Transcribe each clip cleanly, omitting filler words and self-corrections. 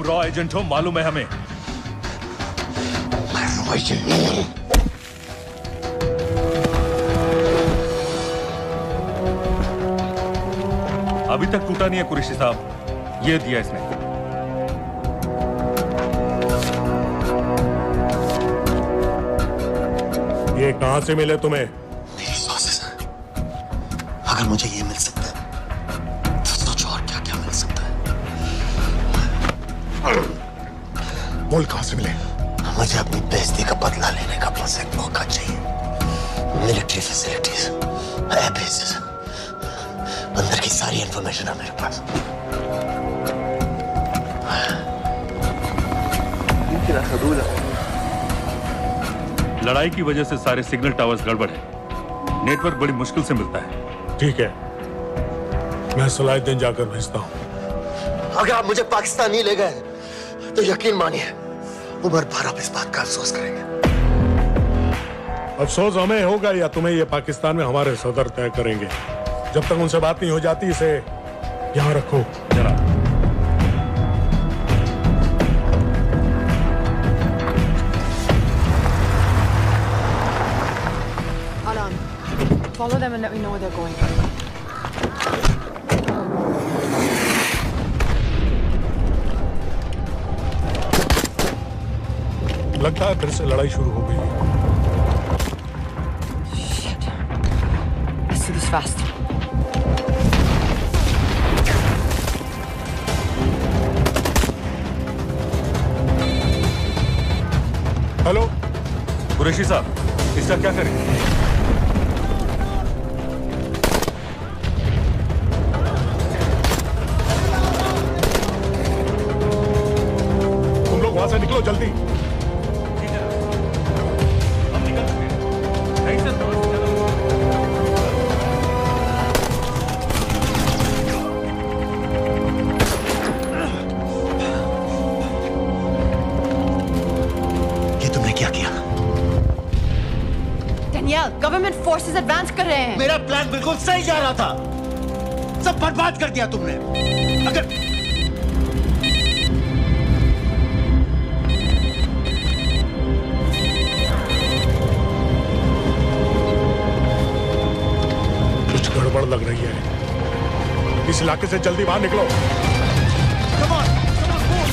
Raw agent हो, मालूम है हमें। मैं रॉ एजेंट नहीं हूं। अभी तक टूटा नहीं है कुरैशी साहब, ये दिया इसने। ये कहां से मिले तुम्हें? मेरी सॉसेस। अगर मुझे ये मिल सकता है तो सोचो और क्या क्या मिल सकता है। बोल कहां से मिले? मुझे अपनी बेइज्जती का बदला लेने का बस एक मौका चाहिए। मिलिट्री फैसिलिटीज, एयर बेसेस, अंदर की सारी इंफॉर्मेशन है मेरे पास। लड़ाई की वजह से सारे सिग्नल टावर्स गड़बड़ है, नेटवर्क बड़ी मुश्किल से मिलता है। ठीक है, मैं सलाहुद्दीन जाकर भेजता हूं। अगर आप मुझे पाकिस्तान नहीं ले गए तो यकीन मानिए उम्र भर आप इस बात का अफसोस करेंगे। अफसोस हमें होगा या तुम्हें ये पाकिस्तान में हमारे सदर तय करेंगे। जब तक उनसे बात नहीं हो जाती इसे यहां रखो। जरा Follow them and let me know where they're going. लगता है फिर से लड़ाई शुरू हो गई है। Shit. Let's do this fast. Hello Qureshi साहब, इसका क्या करें? वहां से निकलो जल्दी। हम निकल चुके हैं। नहीं सर, ये तुमने क्या किया? Danielle, गवर्नमेंट फोर्सेस एडवांस कर रहे हैं। मेरा प्लान बिल्कुल सही जा रहा था, सब बर्बाद कर दिया तुमने। अगर गड़बड़ लग रही है, इस इलाके से जल्दी बाहर निकलो। Come on, move.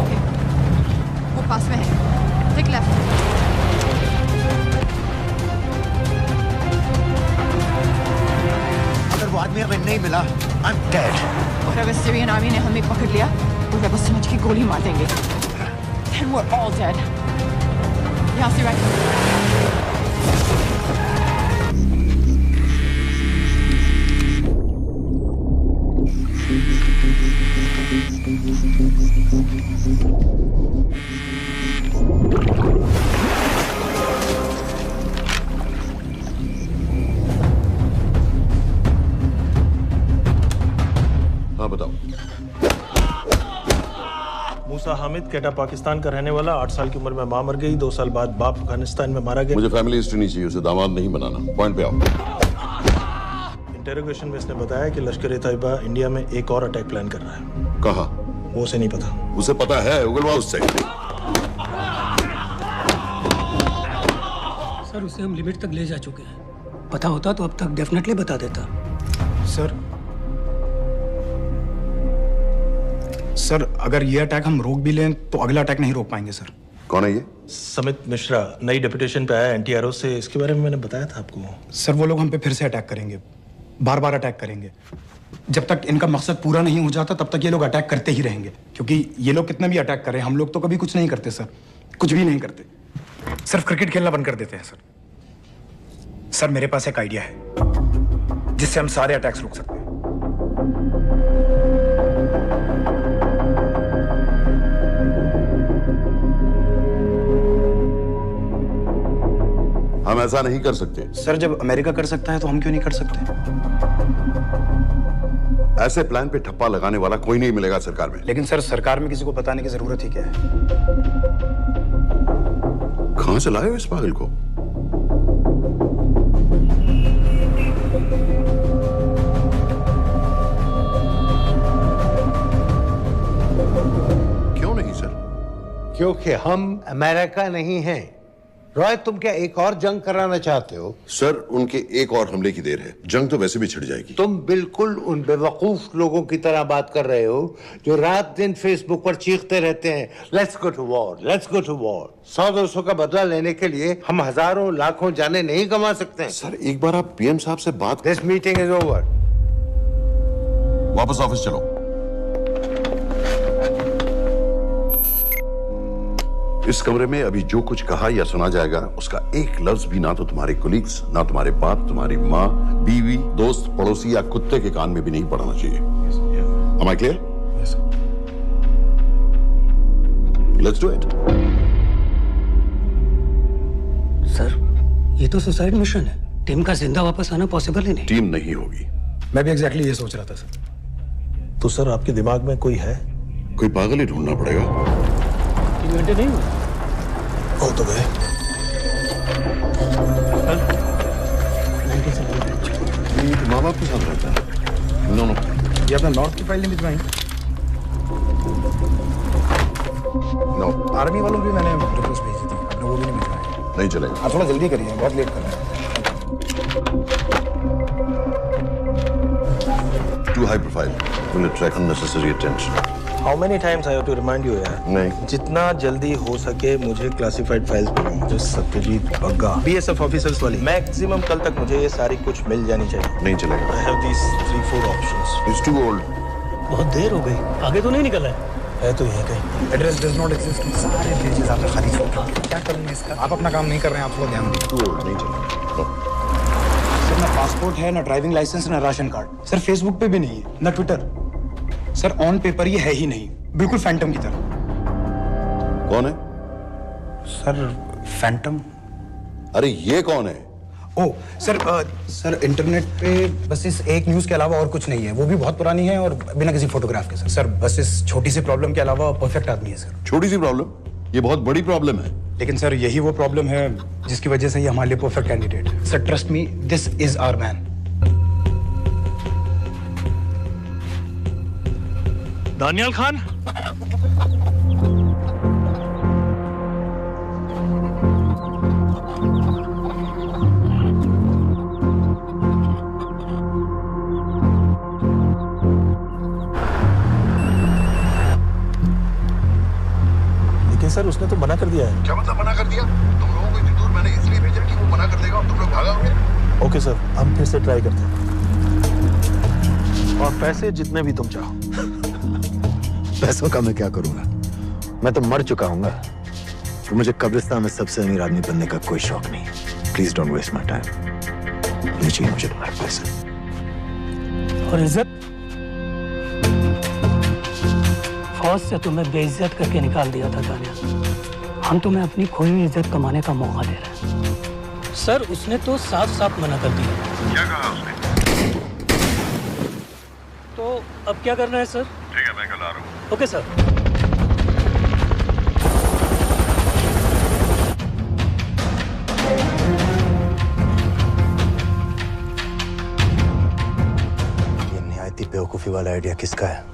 ओके, वो पास में है। Take left. अगर वो आदमी हमें नहीं मिला, I'm dead. और अगर सीरियन आर्मी ने हमें पकड़ लिया तो वे बस समझ के गोली मार देंगे। Then we're all dead. यहाँ से राइट। हाँ बताओ। मूसा हामिद केटा पाकिस्तान का रहने वाला, 8 साल की उम्र में मां मर गई, 2 साल बाद बाप अफगानिस्तान में मारा गया। मुझे फैमिली हिस्ट्री नहीं चाहिए, उसे दामाद नहीं बनाना। पॉइंट पे आओ। इंटेरोगेशन में इसने बताया कि लश्कर-ए-तैयबा इंडिया में एक और अटैक प्लान कर रहा है। कहाँ? वो उसे नहीं पता। उसे पता है, उगलवा उससे। सर उसे हम लिमिट तक ले जा चुके हैं। पता होता तो अब तक डेफिनेटली बता देता। सर अगर ये अटैक हम रोक भी लें तो अगला अटैक नहीं रोक पाएंगे सर। कौन है ये? समित मिश्रा नई डेपुटेशन पे आया एनटीआरओ से, इसके बारे में मैंने बताया था आपको। सर वो लोग हम पे फिर से अटैक करेंगे, बार बार अटैक करेंगे। जब तक इनका मकसद पूरा नहीं हो जाता तब तक ये लोग अटैक करते ही रहेंगे, क्योंकि ये लोग कितना भी अटैक करें हम लोग तो कभी कुछ नहीं करते सर, कुछ भी नहीं करते, सिर्फ क्रिकेट खेलना बंद कर देते हैं सर। सर मेरे पास एक आइडिया है जिससे हम सारे अटैक्स रोक सकते हैं। हम ऐसा नहीं कर सकते। सर जब अमेरिका कर सकता है तो हम क्यों नहीं कर सकते? ऐसे प्लान पे ठप्पा लगाने वाला कोई नहीं मिलेगा सरकार में। लेकिन सर, सरकार में किसी को बताने की जरूरत ही क्या है? कहां से लाए हो इस पागल को? क्यों नहीं सर? क्योंकि हम अमेरिका नहीं हैं। रॉय, तुम क्या एक और जंग कराना चाहते हो? सर, उनके एक और हमले की देर है। जंग तो वैसे भी छिड़ जाएगी। तुम बिल्कुल उन बेवकूफ लोगों की तरह बात कर रहे हो जो रात दिन फेसबुक पर चीखते रहते हैं, let's go to war, let's go to war. 100-200 का बदला लेने के लिए हम हजारों लाखों जाने नहीं कमा सकते। सर, एक बार आप पीएम साहब से बात। This meeting is over. वापस ऑफिस चलो। इस कमरे में अभी जो कुछ कहा या सुना जाएगा उसका एक लफ्ज भी ना तो तुम्हारे कोलीग्स, ना तुम्हारे बाप, तुम्हारी माँ, बीवी, दोस्त, पड़ोसी या कुत्ते के कान में भी नहीं पड़ना चाहिए। Am I clear? Yes, sir. Let's do it. Sir, ये तो सुसाइड मिशन है। टीम का जिंदा वापस आना पॉसिबल ही नहीं। टीम नहीं होगी। मैं भी एग्जैक्टली ये सोच रहा था सर। तो सर, आपके दिमाग में कोई है? कोई पागल ही ढूंढना पड़ेगा। 3 घंटे नहीं हुए। हो तो गए। माँ बाप के साथ रहता है। नो नो, ये अपना नॉर्थ की फाइल नहीं भिजवाई? नो, आर्मी वालों की मैंने रिक्वेस्ट भेजी थी, आपने वो भी नहीं भिजवाई। नहीं चलेगा। आप थोड़ा जल्दी करिए, बहुत लेट कर रहे हैं। Too high profile. Will attract unnecessary attention. How many times I have to remind you यार? नहीं। जितना जल्दी हो सके मुझे क्लासिफाइड फाइल्स भेजो। जो सत्यजीत बग्गा, बीएसएफ ऑफिसर्स वाली। मैक्सिमम कल तक मुझे ये सारी कुछ मिल जानी चाहिए। नहीं चलेगा। I have these 3-4 options. He's too old. बहुत देर हो गई, आगे तो नहीं निकला है तो यहीं कहीं। Address does not exist. सारे पेजेस आपने खाली छोड़ दिए। क्या करूंगा इसका? आप अपना काम नहीं कर रहे हैं, आप थोड़ा ध्यान दीजिए। Too old. नहीं चलेगा। No. सर, ना पासपोर्ट है, ना ड्राइविंग लाइसेंस, ना राशन कार्ड। सर, फेसबुक पे भी नहीं है, ना ट्विटर। सर, ऑन पेपर ये है ही नहीं, बिल्कुल फैंटम की तरह। कौन है? Sir, Phantom? अरे ये कौन है? ओह सर, सर इंटरनेट पे बस इस एक न्यूज़ के अलावा और कुछ नहीं है। वो भी बहुत पुरानी है और बिना किसी फोटोग्राफ के। सर, बस इस छोटी सी प्रॉब्लम के अलावा परफेक्ट आदमी है सर। छोटी सी प्रॉब्लम? ये बहुत बड़ी प्रॉब्लम है। लेकिन सर, यही वो प्रॉब्लम है जिसकी वजह से ये हमारे लिए परफेक्ट कैंडिडेट है। Sir, trust me, this is our man. Daniyal Khan. लेकिन सर, उसने तो मना कर दिया है। क्या मतलब मना कर दिया? तुम लोगों को इतनी दूर मैंने इसलिए भेजा कि वो मना कर देगा और तुम लोग भागोगे। ओके सर, हम फिर से ट्राई करते हैं। और पैसे जितने भी तुम चाहो। पैसों का मैं क्या करूंगा? मैं तो मर चुका हूंगा। तो मुझे कब्रिस्तान में सबसे अमीर आदमी बनने का कोई शौक नहीं। Please don't waste my time. नहीं चाहिए मुझे तुम्हारे पैसे। और इज्जत? फौज से तुम्हें बेइज्जत करके निकाल दिया था दानिया। हम तुम्हें अपनी खोई हुई इज्जत कमाने का मौका दे रहे हैं। सर, उसने तो साफ साफ मना कर दिया। क्या कहा उसने? तो अब क्या करना है सर? ठीक है, मैं कल आ रहा हूँ। Okay sir. ये निहायती बेवकूफी वाला आइडिया किसका है?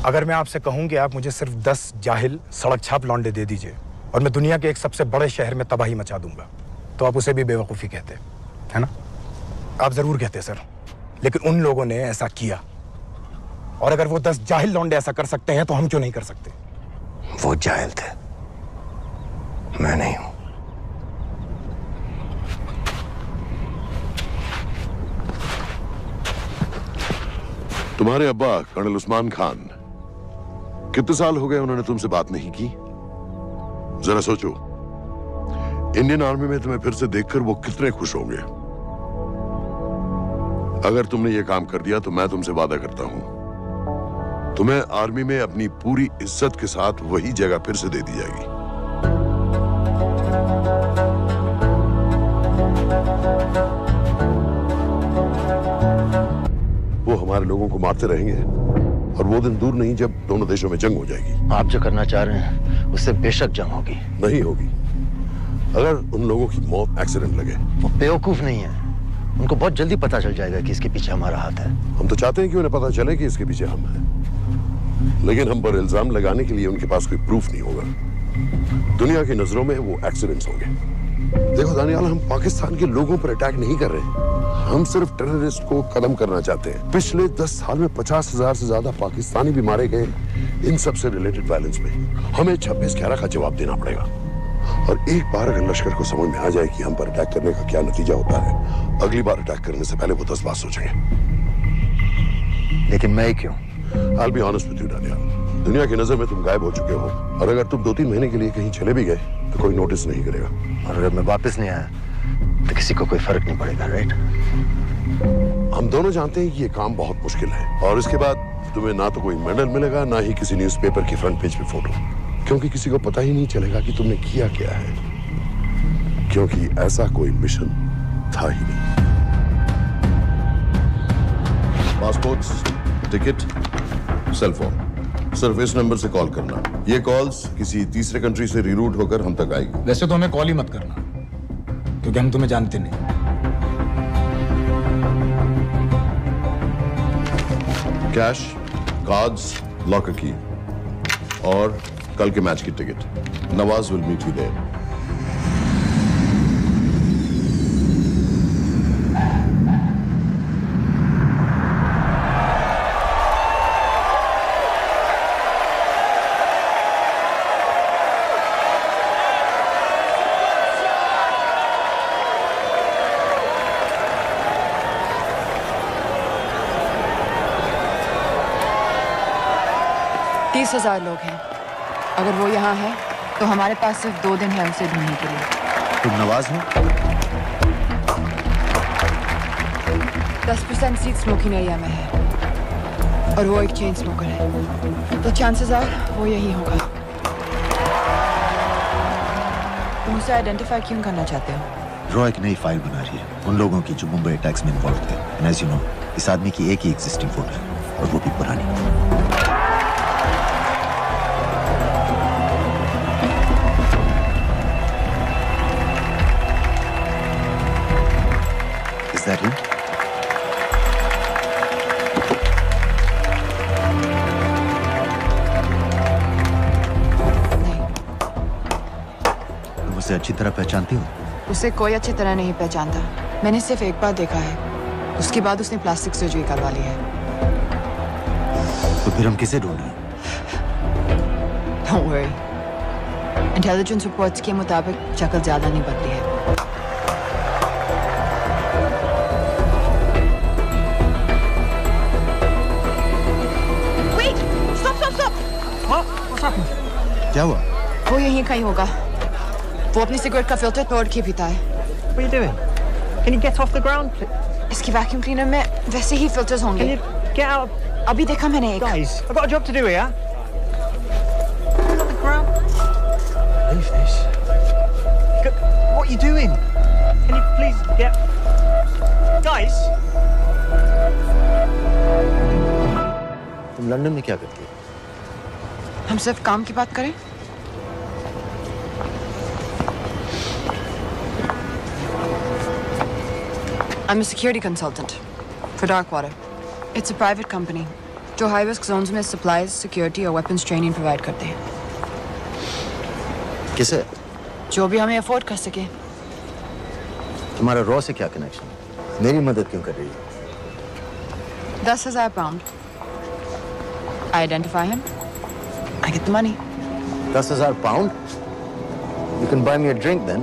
अगर मैं आपसे कहूं कि आप मुझे सिर्फ 10 जाहिल सड़क छाप लौंडे दे दीजिए और मैं दुनिया के एक सबसे बड़े शहर में तबाही मचा दूंगा, तो आप उसे भी बेवकूफ़ी कहते, है ना? आप जरूर कहते सर, लेकिन उन लोगों ने ऐसा किया। और अगर वो 10 जाहिल लौंडे ऐसा कर सकते हैं तो हम क्यों नहीं कर सकते? वो जाहिल थे, मैं नहीं हूं। तुम्हारे अब्बा कर्नल उस्मान खान, कितने साल हो गए उन्होंने तुमसे बात नहीं की? जरा सोचो, इंडियन आर्मी में तुम्हें फिर से देखकर वो कितने खुश होंगे। अगर तुमने ये काम कर दिया तो मैं तुमसे वादा करता हूं, तुम्हें आर्मी में अपनी पूरी इज्जत के साथ वही जगह फिर से दे दी जाएगी। तुम्हारे लोगों को मारते रहेंगे और वो दिन दूर नहीं जब दोनों देशों में जंग हो जाएगी। आप जो करना चाह रहे हैं उससे बेशक जंग होगी। नहीं होगी। अगर उन लोगों की मौत एक्सीडेंट लगे। वो बेवकूफ नहीं है, उनको बहुत जल्दी पता चल जाएगा कि इसके पीछे हमारा हाथ है। हम तो चाहते हैं कि उन्हें पता चले कि इसके पीछे हम हैं, लेकिन हम पर इल्जाम लगाने के लिए उनके पास कोई प्रूफ नहीं होगा। दुनिया की नजरों में वो एक्सीडेंट्स होंगे। देखो दानियाल, हम पाकिस्तान के लोगों पर अटैक नहीं कर रहे, हम सिर्फ टेररिस्ट को खत्म करना चाहते हैं। पिछले 10 साल में 50,000 से ज्यादा पाकिस्तानी भी मारे गए इन सब से रिलेटेड वायलेंस में। हमें 26/11 का जवाब देना पड़ेगा। और एक बार अगर लश्कर को समझ में आ जाए कि हम पर अटैक करने का क्या नतीजा होता है, अगली बार अटैक करने से पहले वो 10 बार सोचेंगे। लेकिन मैं क्यों? I'll be honest with you, Daniyal, दुनिया की नजर में तुम गायब हो चुके हो, और अगर तुम 2-3 महीने के लिए कहीं चले भी गए तो कोई नोटिस नहीं करेगा। और अगर मैं वापस नहीं आया तो किसी को कोई फर्क नहीं पड़ेगा, राइट? हम दोनों जानते हैं कि ये काम बहुत मुश्किल है, और इसके बाद तुम्हें ना तो कोई मेडल मिलेगा, ना ही किसी न्यूज़पेपर की फ्रंट पेज पे फोटो, क्योंकि किसी को पता ही नहीं चलेगा कि तुमने किया क्या है, क्योंकि ऐसा कोई मिशन था ही नहीं। पासपोर्ट्स, टिकट, सेल फोन, सिर्फ इस नंबर से कॉल करना। ये कॉल्स किसी तीसरे कंट्री से रीरूट होकर हम तक आएगी। वैसे तो हमें कॉल ही मत करना, क्योंकि हम तुम्हें जानते नहीं। कैश, कार्ड्स, लॉकर की और कल के मैच की टिकट। Nawaz will meet you there. तीस 30,000 लोग हैं। अगर वो यहाँ है तो हमारे पास सिर्फ 2 दिन है उसे ढूंढने के लिए। तुम नवाज हो? 10% सीट स्मोकिंग एरिया में है और वो एक चेन स्मोकर है, तो चांसेस आर वो यही होगा। तुम उसे आइडेंटिफाई क्यों करना चाहते हो? रॉ एक नई फाइल बना रही है उन लोगों की जो मुंबई अटैक्स में इन्वॉल्व थे। एंड एज यू नो, इस आदमी की एक ही एग्जिस्टिंग फोटो है और वो भी पुरानी। Is that him? तुम उसे अच्छी तरह पहचानती हो? उसे कोई अच्छी तरह नहीं पहचानता। मैंने सिर्फ एक बार देखा है, उसके बाद उसने प्लास्टिक सर्जरी करवा ली है। तो फिर हम किसे ढूंढें? Don't worry. इंटेलिजेंस रिपोर्ट्स के मुताबिक शक्ल ज्यादा नहीं बदली है। क्या हुआ? वो यहीं कहीं होगा। वो अपनी सिगरेट का फिल्टर तोड़ के पीता है। What are you doing? Can you get off the ground, please? इसकी वैक्यूम क्लीनर में वैसे ही फिल्टर्स होंगे। Can you get out? अभी देखा मैंने एक। Guys, I've got a job to do here. Get off the ground. Leave this. What are you doing? Can you please get... Guys? तुम London में क्या करती हो? हम सिर्फ काम की बात करें? I'm a security consultant for Darkwater. It's a private company जो high risk zones में supplies, security और weapons training provide करते हैं। किसे? जो भी हमें afford कर सके। तुम्हारा रॉ से क्या कनेक्शन है? मेरी मदद क्यों कर रही है? 10,000 pound. I identify him. I get the money. 10,000 pound? You can buy me a drink then.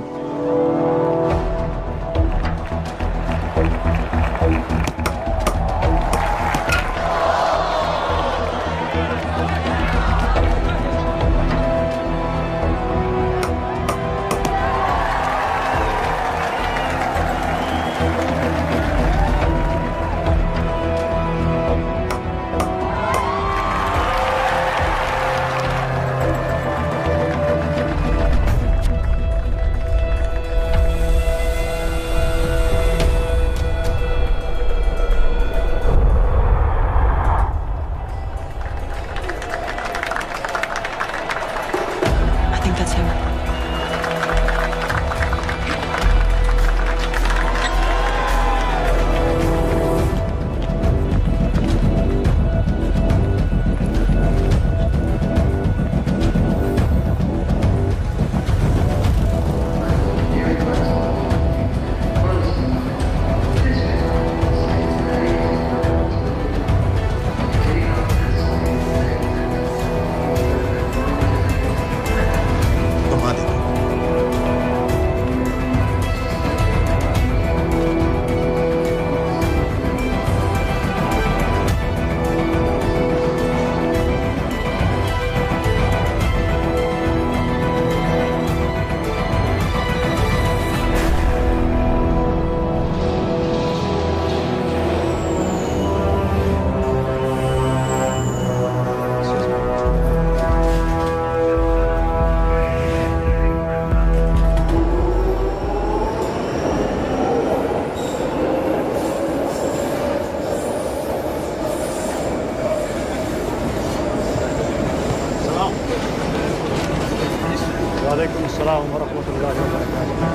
रहमतुल्लाहि व बरकातुहू।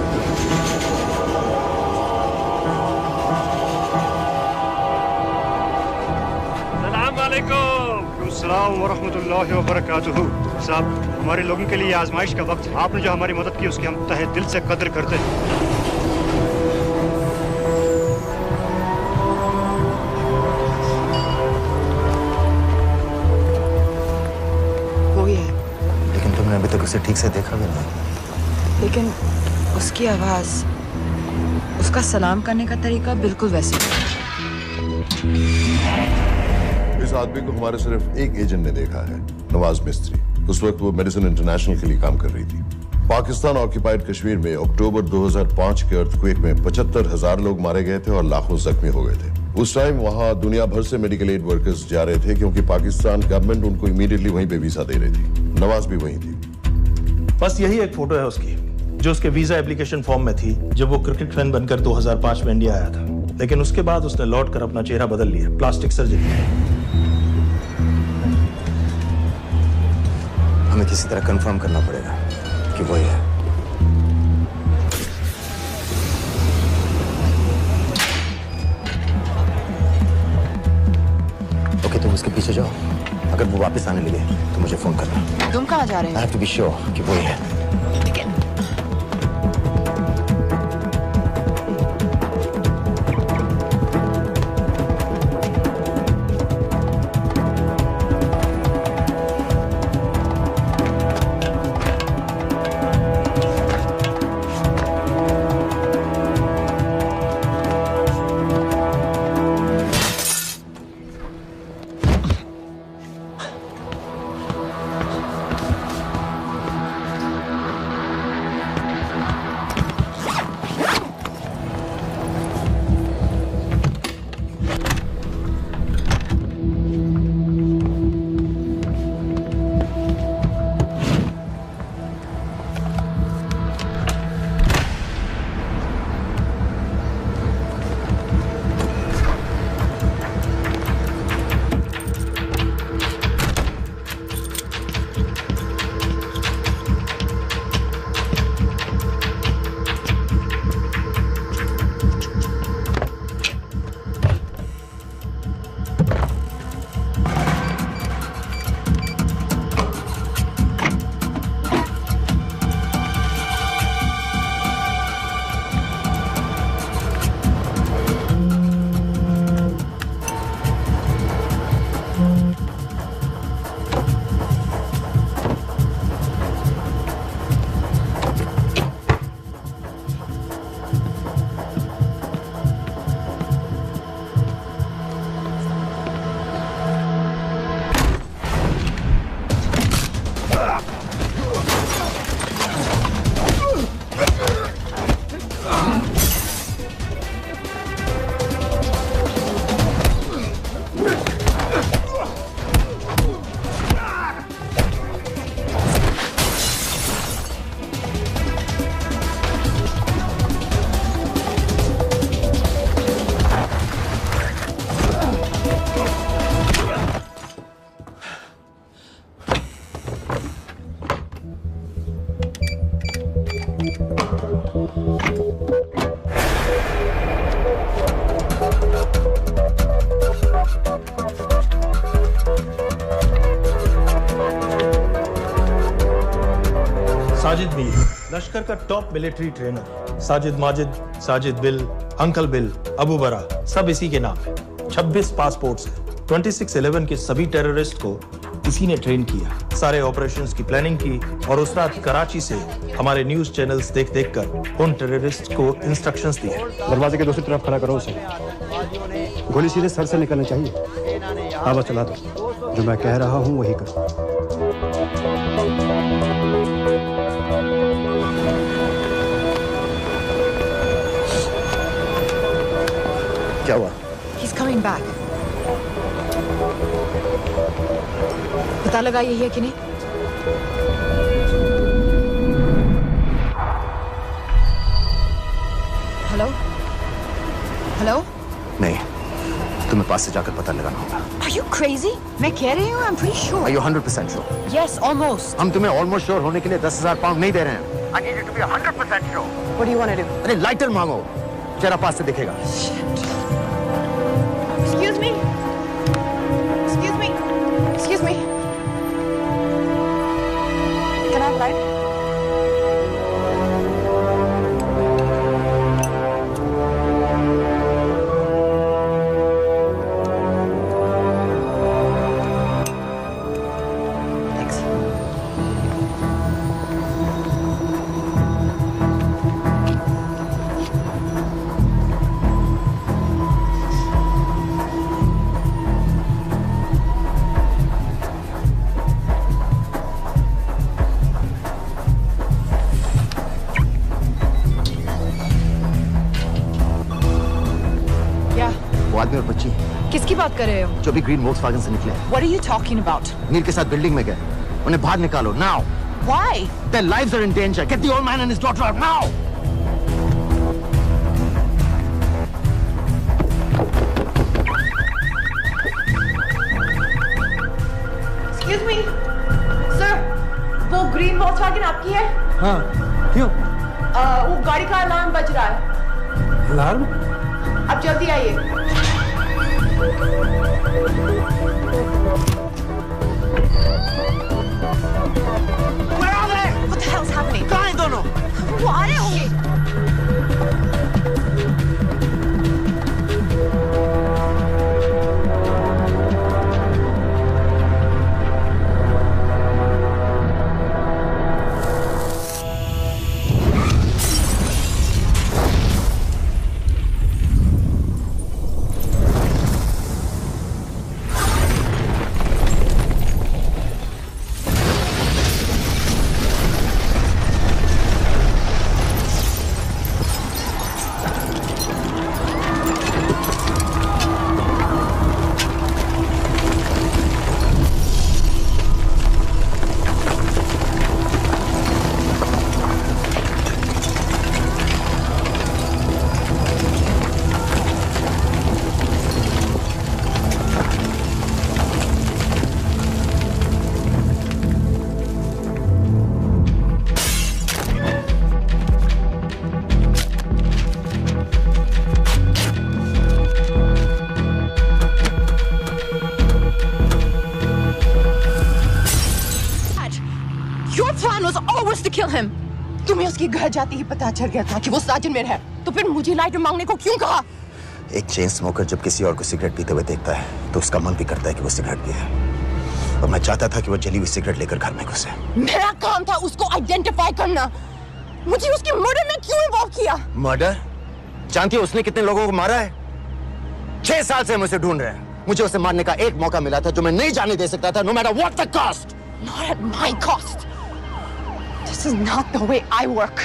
अस्सलाम वरहमतुल्लाहि व बरकातुहू। साहब, हमारे लोगों के लिए आजमाइश का वक्त है। आपने जो हमारी मदद की उसकी हम तहे दिल से कद्र करते हैं। वो ही है, लेकिन तुमने अभी तक उसे ठीक से देखा भी नहीं। लेकिन उसकी आवाज, उसका सलाम करने का तरीका बिल्कुल वैसे ही। इस आदमी को हमारे सिर्फ एक एजेंट ने देखा है, नवाज मिस्त्री। उस वक्त वो मेडिसिन इंटरनेशनल के लिए काम कर रही थी। पाकिस्तान ऑक्यूपाइड कश्मीर में अक्टूबर 2005 के अर्थक्वेक में 75,000 लोग मारे गए थे और लाखों जख्मी हो गए थे। उस टाइम वहां दुनिया भर से मेडिकल एड वर्कर्स जा रहे थे क्योंकि पाकिस्तान गवर्नमेंट उनको इमीडिएटली वहीं पे वीजा दे रही थी। नवाज भी वहीं थी। बस यही एक फोटो है उसकी, जो उसके वीजा एप्लीकेशन फॉर्म में थी जब वो क्रिकेट फैन बनकर 2005 में इंडिया आया था। लेकिन उसके बाद उसने लौट कर अपना चेहरा बदल लिया, प्लास्टिक सर्जरी। हमें किसी तरह कंफर्म करना पड़ेगा कि वही है। ओके, तुम उसके पीछे जाओ। अगर वो वापस आने लगे तो मुझे फोन करना। तुम कहाँ जा रहे हो? I have to be sure कि वही है। साजिद मीर, लश्कर का top military trainer. Sajid Majid, Sajid bill, uncle bill, Abu बरा, सब इसी के नाम है। 26 पासपोर्ट्स हैं। 26/11 के सभी टेररिस्ट को इसी ने ट्रेन किया। सारे ऑपरेशंस की प्लानिंग की और उस रात कराची से हमारे न्यूज चैनल्स देख कर उन टेररिस्ट को इंस्ट्रक्शंस दिए। दरवाजे के दूसरी तरफ खड़ा करो उसे। गोली सीधे सर से निकलनी चाहिए। आवाज चला दो। जो मैं कह रहा हूँ वही कर। क्या हुआ? He's coming back. पता लगा यही है कि नहीं? हेलो? हेलो? नहीं, तुम्हें पास से जाकर पता लगाना होगा। Are you crazy? मैं कह रही हूँ, I'm pretty sure. Are you 100% sure? Yes, almost. हम तुम्हें almost sure होने के लिए 10,000 पाउंड नहीं दे रहे हैं। I need you to be 100% sure. What do you want to do? अरे लाइटर मांगो, चेहरा पास से दिखेगा. Excuse me? Excuse me? Excuse me? Can I have a light? आदमी और बच्ची किसकी बात कर रहे हो? जो भी ग्रीन वोक्सवैगन से निकले. What are you talking about? नील के साथ बिल्डिंग में गए. उन्हें बाहर निकालो now. Why? Their lives are in danger. Get the old man and his daughter out now. Excuse me, sir. वो ग्रीन वोक्सवैगन आपकी है? हाँ, क्यों? वो गाड़ी का अलार्म बज रहा है. अलार्म? अब जल्दी आइए. Where are they? What the hell's happening? कहाँ हैं दोनों? वो आ रहे होंगे. To kill him. तुम्हें उसके घर जाते ही पता चल गया था कि वो साजिद में है, तो फिर मुझे लाइटर मांगने को क्यों कहा? एक चेन स्मोकर जब किसी और को सिगरेट पीते हुए देखता है तो उसका मन भी करता है कि वो सिगरेट पिए, और मैं चाहता था कि वो जली हुई सिगरेट लेकर घर में घुसे. मेरा काम था उसको आइडेंटिफाई करना. मुझे उसके मर्डर में क्यों इन्वॉल्व किया? मर्डर? जानती हो उसने कितने लोगों को मारा है? 6 साल से हम उसे ढूंढ रहे हैं. मुझे उसे मारने का एक मौका मिला था जो मैं नहीं जाने दे सकता था, no matter what the cost. Not at my cost. This is not the way I work.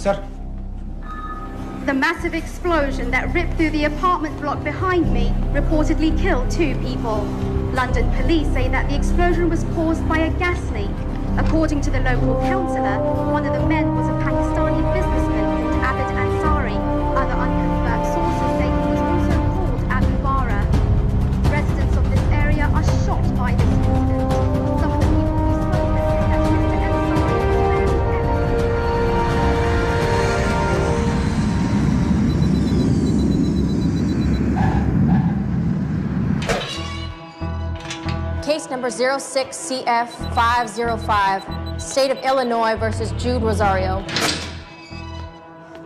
Sir. The massive explosion that ripped through the apartment block behind me reportedly killed 2 people. London police say that the explosion was caused by a gas leak. According to the local councillor, one of the men was a Pakistani businessman called Abid Ansari. Other unconfirmed sources say he was also called Abu Bara. Residents of this area are shocked by this incident. Some of the people who spoke have said that Mr. Ansari was Case number 06CF505, State of Illinois versus Jude Rosario.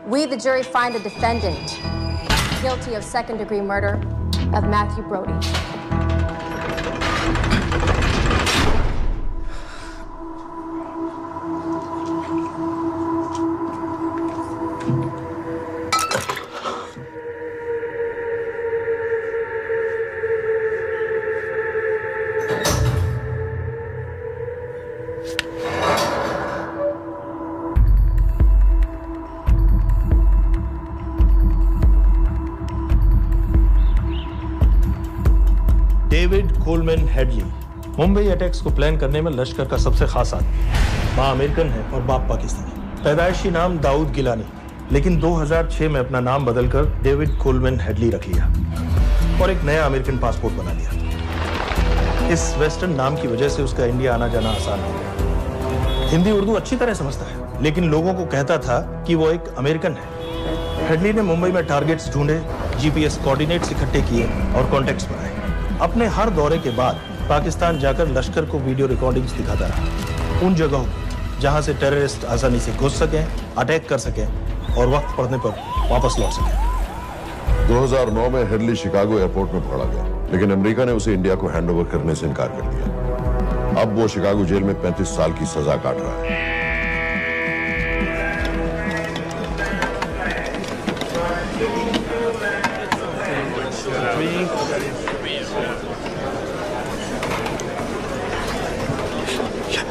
We, the jury, find the defendant guilty of second-degree murder of Matthew Brody. David Coleman Headley Mumbai attacks को plan करने में लश्कर का सबसे खास आदमी. माँ American है और बाप पाकिस्तानी. पैदाइशी नाम दाऊद गिलानी, लेकिन 2006 में अपना नाम बदलकर डेविड कोलमैन हेडली रख लिया और एक नया अमेरिकन पासपोर्ट बना लिया. इस वेस्टर्न नाम की वजह से उसका इंडिया आना जाना आसान हो गया। हिंदी उर्दू अच्छी तरह समझता है, लेकिन लोगों को कहता था कि वो एक अमेरिकन है। हेडली ने मुंबई में टारगेट्स ढूंढे, जीपीएस कोऑर्डिनेट्स इकट्ठे किए और कॉन्टेक्ट्स बनाए। अपने हर दौरे के बाद पाकिस्तान जाकर लश्कर को वीडियो रिकॉर्डिंग्स दिखाता रहा, उन जगहों जहां से टेररिस्ट आसानी से घुस सकें, अटैक कर सकें और वक्त पड़ने पर वापस लौट सकें। 2009 में हेडली शिकागो एयरपोर्ट में पकड़ा गया, लेकिन अमेरिका ने उसे इंडिया को हैंडओवर करने से इनकार कर दिया। अब वो शिकागो जेल में 35 साल की सजा काट रहा है।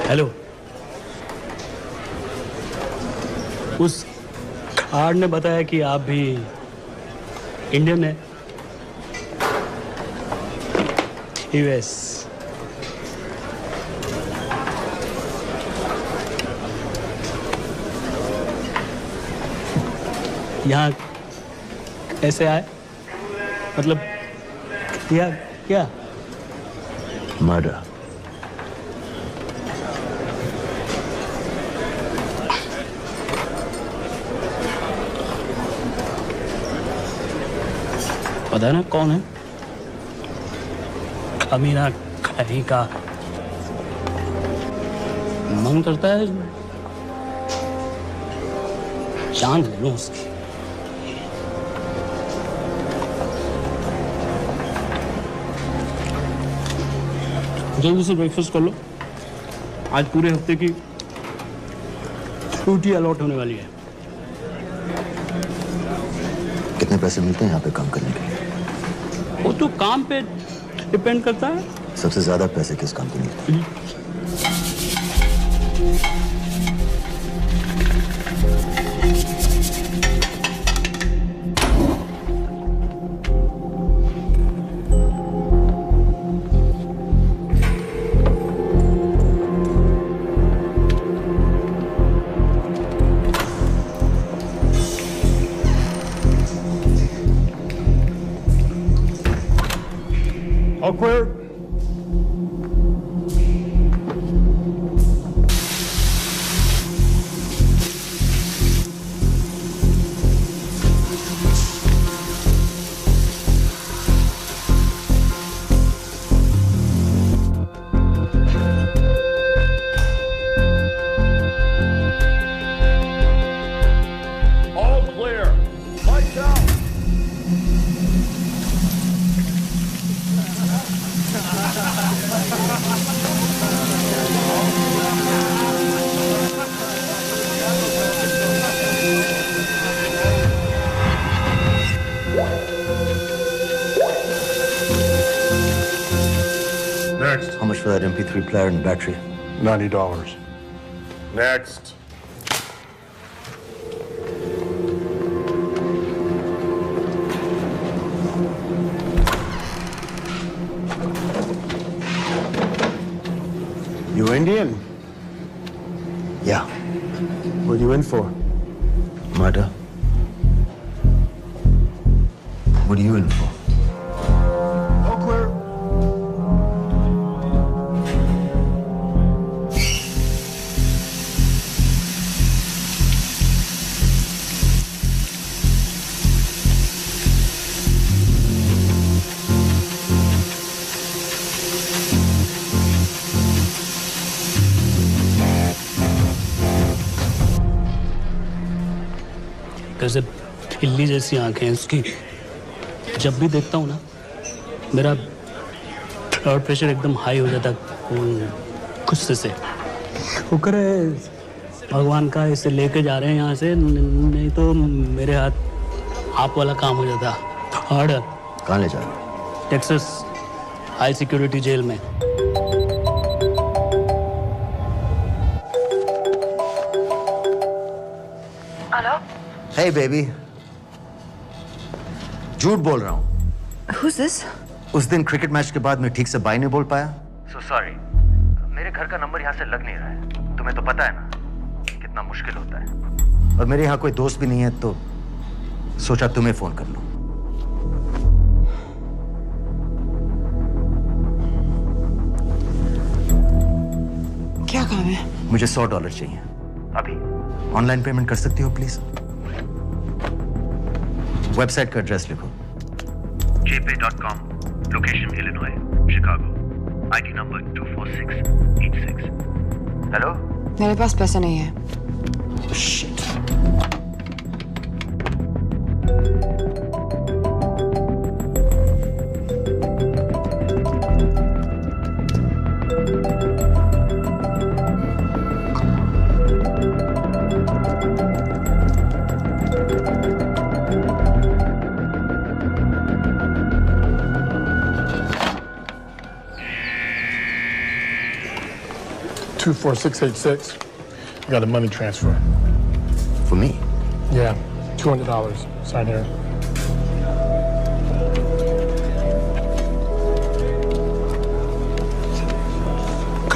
हेलो, उस कार्ड ने बताया कि आप भी इंडियन है। यूएस। यहाँ कैसे आए? मतलब क्या? मर्डर। पता है ना कौन है? कमीना कहीं का। मन करता है जान ले लूं उसकी। जल्दी से ब्रेकफास्ट कर लो, आज पूरे हफ्ते की छुट्टी अलॉट होने वाली है। कितने पैसे मिलते हैं यहाँ पे काम करने के लिए? वो तो काम पे डिपेंड करता है। सबसे ज्यादा पैसे किस काम पे मिलते हैं? All clear? All clear. Lights out. Next. How much for that MP3 player and battery? $90. Next. You Indian? Yeah. What are you in for? Murder. What are you in for? All clear. कैसे खिल्ली जैसी आंखें हैं उसकी। जब भी देखता हूँ ना, मेरा ब्लड प्रेशर एकदम हाई हो जाता गुस्से से। शुक्र है भगवान का इसे लेके जा रहे हैं यहाँ से, नहीं तो मेरे हाथ आप वाला काम हो जाता। हार्ड। कहाँ ले जा रहे हो? टेक्सास हाई सिक्योरिटी जेल में। हेलो। Hey baby. झूठ बोल रहा हूँ। Who's this? उस दिन क्रिकेट मैच के बाद मैं ठीक से बाय नहीं बोल पाया। So sorry. मेरे घर का नंबर यहाँ से लग नहीं रहा है। तुम्हें तो पता है ना कितना मुश्किल होता है। और मेरे यहाँ कोई दोस्त भी नहीं है, तो सोचा तुम्हें फोन कर लूं। काम है? मुझे $100 चाहिए अभी। ऑनलाइन पेमेंट कर सकती हो प्लीज? वेबसाइट का एड्रेस लिखो। jpay.com, location Illinois, Chicago, ID number 24686। Hello? मेरे पास पैसा नहीं है। Shit. $24686. I got a money transfer. For me? Yeah, $200. Sign here.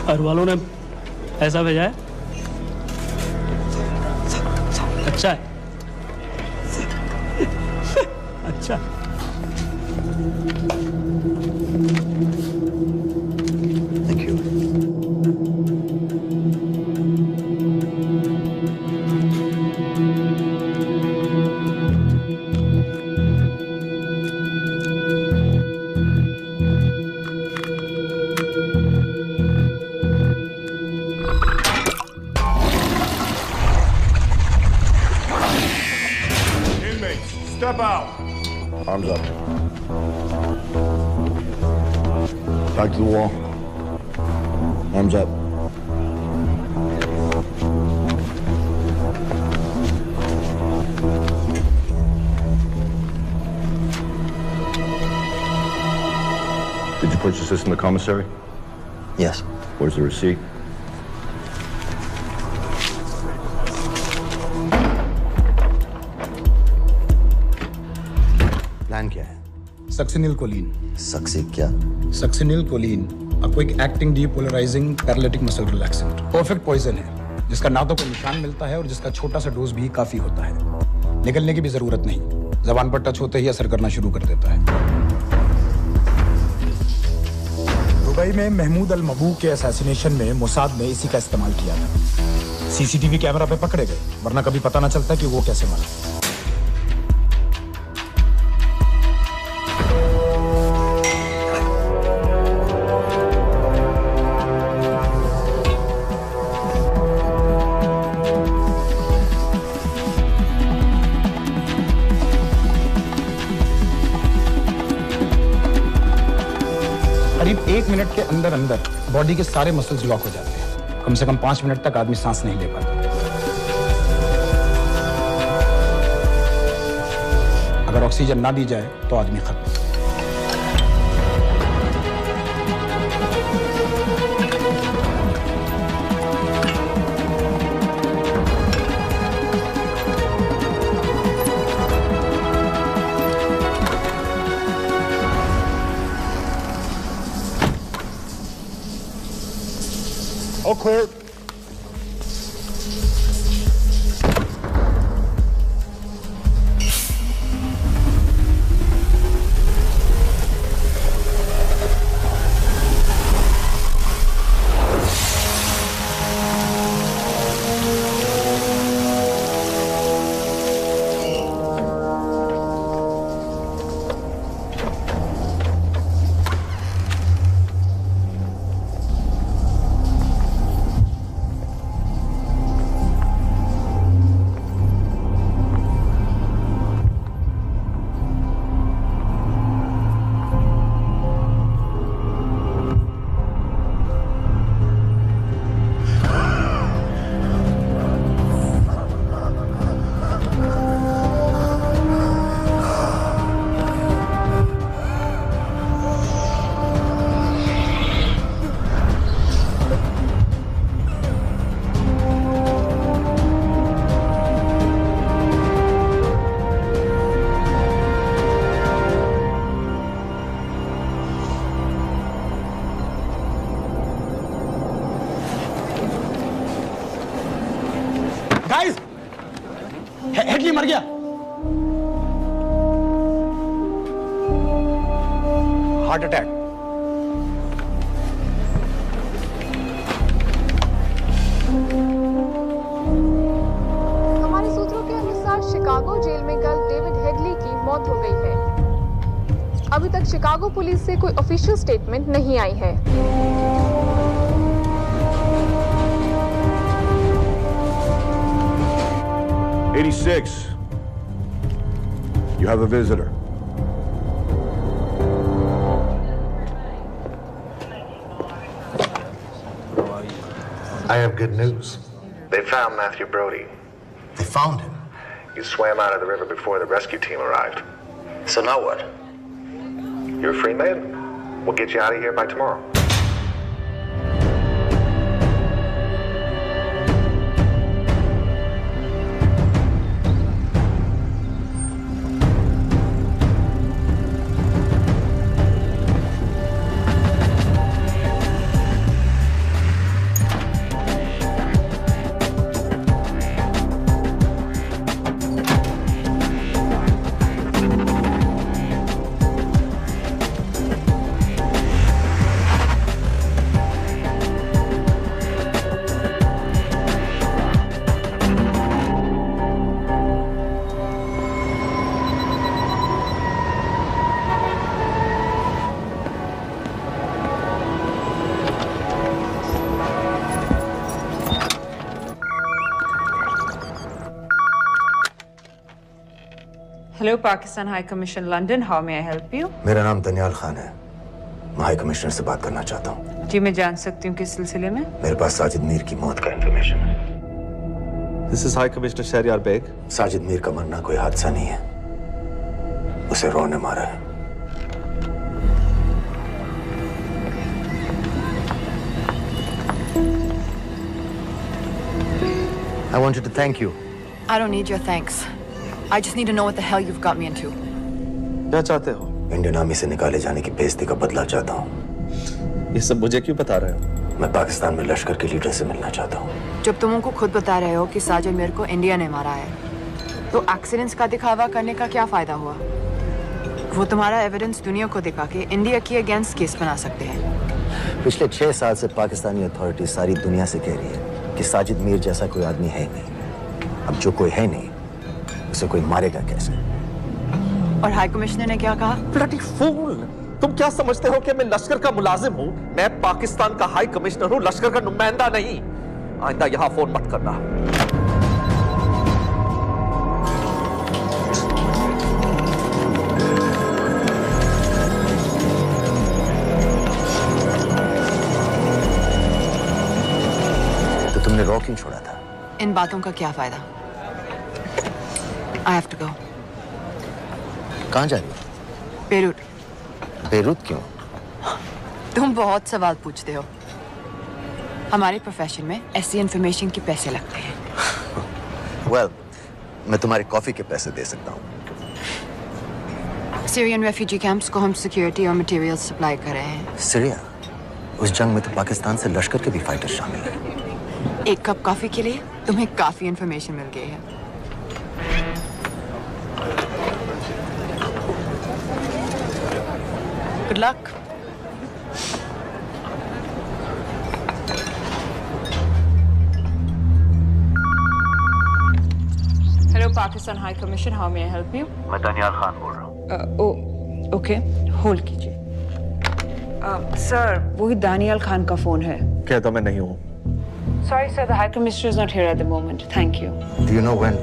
घर वालों ने ऐसा भेजा है? अच्छा है। अच्छा। Thank you. Step out. Arms up. Back to the wall. Arms up. Did you purchase this in the commissary? Yes. Where's the receipt? Plan क्या है? Succinyl Colin. सक्सी क्या? सक्सिनिल कोलिन आपको एक acting depolarizing paralytic muscle relaxant perfect poison है, जिसका ना तो कोई निशान मिलता है और जिसका छोटा सा डोज भी काफी होता है। निकलने की भी जरूरत नहीं, जबान पर टच होते ही असर करना शुरू कर देता है। दुबई में महमूद अल मबू के असैसिनेशन में मोसाद ने इसी का इस्तेमाल किया था। सीसीटीवी कैमरा पे पकड़े गए, वरना कभी पता ना चलता कि वो कैसे मरा। करीब 1 मिनट के अंदर अंदर बॉडी के सारे मसल्स लॉक हो जाते हैं। कम से कम 5 मिनट तक आदमी सांस नहीं ले पाता। अगर ऑक्सीजन ना दी जाए तो आदमी खत्म। All clear. गाइस, हेडली मर गया। Heart attack. शिकागो पुलिस से कोई ऑफिशियल स्टेटमेंट नहीं आई है। You have a visitor. I have good news. They found Matthew Brody. They found him? He swam out of the river before the rescue team arrived. So now what? You're a free man. We'll get you out of here by tomorrow. Hello, Pakistan High Commission, London. How may I help you? मेरा नाम दनियाल खान है। मैं high commissioner से बात करना चाहता हूँ। जी मैं जान सकती हूँ किस सिलसिले में? मेरे पास साजिद मीर की मौत का इंफॉर्मेशन है। This is High Commissioner Shahryar Beg. Sajid Mir का मरना कोई हादसा नहीं है। उसे रॉ ने मारा है। I wanted to thank you. I don't need your thanks. I just need to know what the hell you've got me into. क्या चाहते हो? इंडियन आर्मी से निकाले जाने की बेइज्जती का बदला चाहता हूँ। ये सब मुझे क्यों बता रहे हो? मैं पाकिस्तान में लश्कर के लीडर से मिलना चाहता हूँ। जब तुम उनको खुद बता रहे हो कि साजिद मीर को इंडिया ने मारा है, तो एक्सीडेंट्स का दिखावा करने का क्या फायदा हुआ? वो तुम्हारा एविडेंस दुनिया को दिखा के इंडिया की अगेंस्ट केस बना सकते हैं। पिछले 6 साल से पाकिस्तानी अथॉरिटी सारी दुनिया से कह रही है कि साजिद मीर जैसा कोई आदमी है नहीं। अब जो कोई है नहीं, उसे कोई मारेगा कैसे? और हाई कमिश्नर ने क्या कहा? Bloody fool! तुम क्या समझते हो कि मैं लश्कर का मुलाजिम हूँ? मैं पाकिस्तान का हाई कमिश्नर हूँ, लश्कर का नुमाइंदा नहीं। आइंदा यहाँ फोन मत करना। तो तुमने रॉ क्यों छोड़ा था? इन बातों का क्या फायदा? I have to go. कहाँ जा रही हो? बेरूट। बेरूत क्यों? तुम बहुत सवाल पूछते हो। हमारे प्रोफेशन में ऐसी इंफॉर्मेशन के पैसे लगते हैं। Well, मैं तुम्हारे कॉफी के पैसे दे सकता हूँ। सीरियन रेफ्यूजी कैंप्स को हम सिक्योरिटी और मटेरियल सप्लाई कर रहे हैं। सीरिया? उस जंग में तो पाकिस्तान से लश्कर के भी फाइटर शामिल हैं। एक कप कॉफी के लिए तुम्हें काफी इंफॉर्मेशन मिल गई है। Good luck. Hello, Pakistan High Commission. How may I help you? मैं दनियाल खान बोल रहा हूँ। ओके, होल्ड कीजिए। सर, वही दानियाल खान का फोन है। कहता मैं नहीं हूँ। Sorry, sir. The High Commissioner is not here at the moment. Thank you. Do you know when?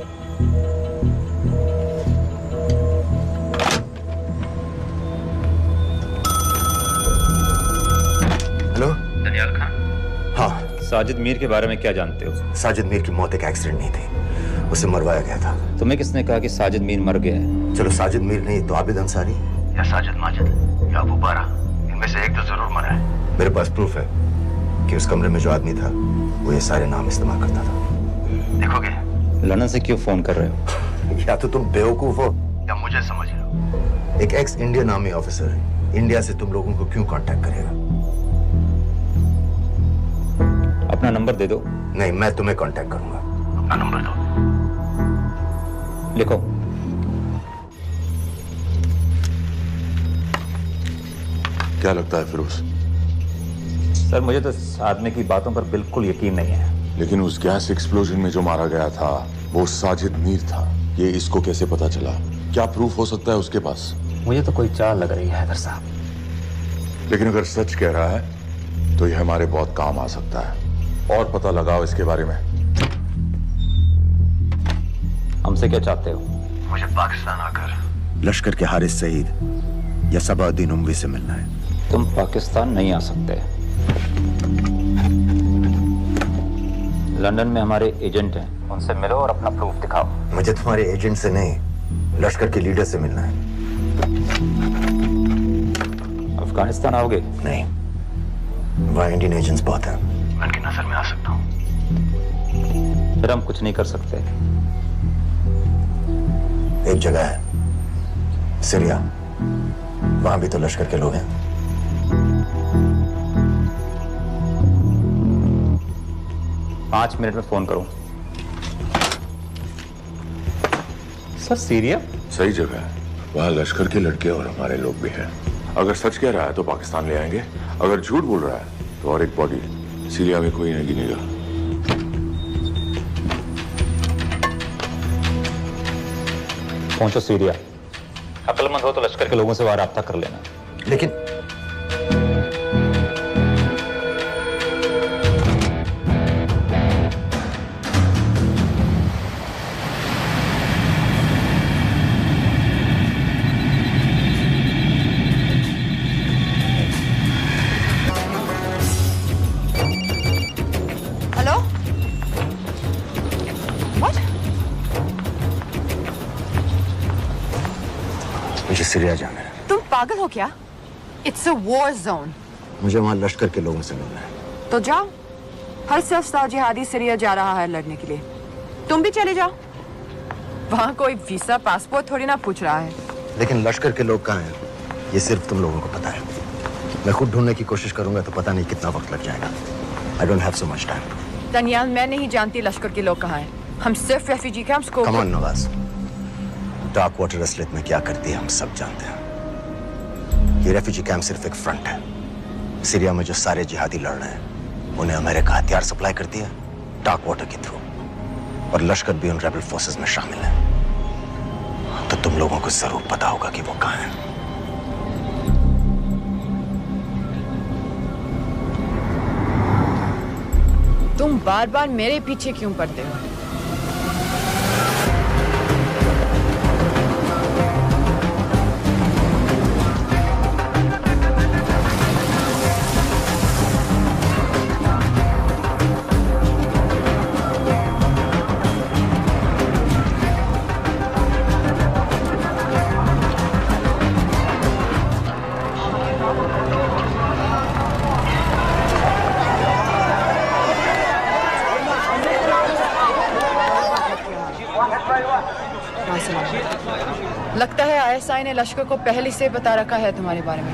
Hello? Daniyal Khan. हाँ। साजिद मीर के बारे में क्या जानते हो? साजिद मीर की मौत एक एक्सीडेंट नहीं थी, उसे मरवाया गया था। तुम्हें किसने कहा कि साजिद मीर मर गया है? चलो साजिद मीर नहीं तो आबिद अंसारी या साजिद माजिद या अबू बारा, इनमें से एक तो जरूर मरा है। मेरे पास प्रूफ है कि उस कमरे में जो आदमी था वो ये सारे नाम इस्तेमाल करता था। देखोगे? लंदन से क्यों फोन कर रहे हो? या तो तुम बेवकूफ हो या मुझे समझ रहे हो। एक x Indian army officer India से तुम लोगों को क्यों कांटेक्ट करेगा? अपना नंबर दे दो। नहीं, मैं तुम्हें कांटेक्ट करूंगा। अपना नंबर दो। लिखो। क्या लगता है फिरोज? सर, मुझे तो इस आदमी की बातों पर बिल्कुल यकीन नहीं है। लेकिन उस गैस एक्सप्लोजन में जो मारा गया था वो साजिद मीर था। ये इसको कैसे पता चला? क्या प्रूफ हो सकता है उसके पास? मुझे तो कोई चाल लग रही है हैदर साहब। लेकिन अगर सच कह रहा है तो ये हमारे बहुत काम आ सकता है। और पता लगाओ इसके बारे में। हमसे क्या चाहते हो? मुझे पाकिस्तान आकर लश्कर के हारिस सईद या सबाउद्दीन उमवी से मिलना है। तुम पाकिस्तान नहीं आ सकते। लंदन में हमारे एजेंट हैं, उनसे मिलो और अपना प्रूफ दिखाओ। मुझे तुम्हारे एजेंट से नहीं, लश्कर के लीडर से मिलना है। अफगानिस्तान आओगे? नहीं, वहाँ इंडियन एजेंट्स बहुत हैं, मैं उनकी नजर में आ सकता हूँ। फिर हम कुछ नहीं कर सकते। एक जगह है सीरिया, वहां भी तो लश्कर के लोग हैं। पांच मिनट में फोन करूं। सर सीरिया सही जगह है, वहां लश्कर के लड़के और हमारे लोग भी हैं। अगर सच कह रहा है तो पाकिस्तान ले आएंगे, अगर झूठ बोल रहा है तो और एक बॉडी सीरिया में कोई नहीं गिनेगा। पहुंचो सीरिया। अक्लमंद हो तो लश्कर के लोगों से वहां राब्ता कर लेना। लेकिन हेलो? व्हाट? मुझे सीरिया जाना है। तुम पागल हो क्या? It's a war zone. मुझे वहां लश्कर के लोगों से मिलना है। तो जाओ। हर सस्ता जिहादी सीरिया जा रहा है लड़ने के लिए, तुम भी चले जाओ। वहां कोई वीसा पासपोर्ट थोड़ी ना पूछ रहा है। लेकिन लश्कर के लोग कहाँ हैं, ये सिर्फ तुम लोगों को पता है। मैं खुद ढूंढने की कोशिश करूंगा तो पता नहीं कितना वक्त लग जाएगा। I don't have so much time. Daniyal, मैं नहीं जानती लश्कर के लोग कहाँ हैं। हम सिर्फ रेफ्यूजी कैंप्स को। Come on Nawaz, dark water असलियत में क्या करती है हम सब जानते हैं। ये रेफ्यूजी कैंप सिर्फ एक फ्रंट है। सीरिया में जो सारे जिहादी लड़ रहे हैं उन्हें अमेरिका हथियार सप्लाई करती है डार्क वाटर के थ्रू, और लश्कर भी उन रेबल फोर्सेस में शामिल है। तो तुम लोगों को जरूर पता होगा कि वो कहाँ है। तुम बार बार मेरे पीछे क्यों पड़ते हो? लगता है आईएसआई ने लश्कर को पहले से बता रखा है तुम्हारे बारे में।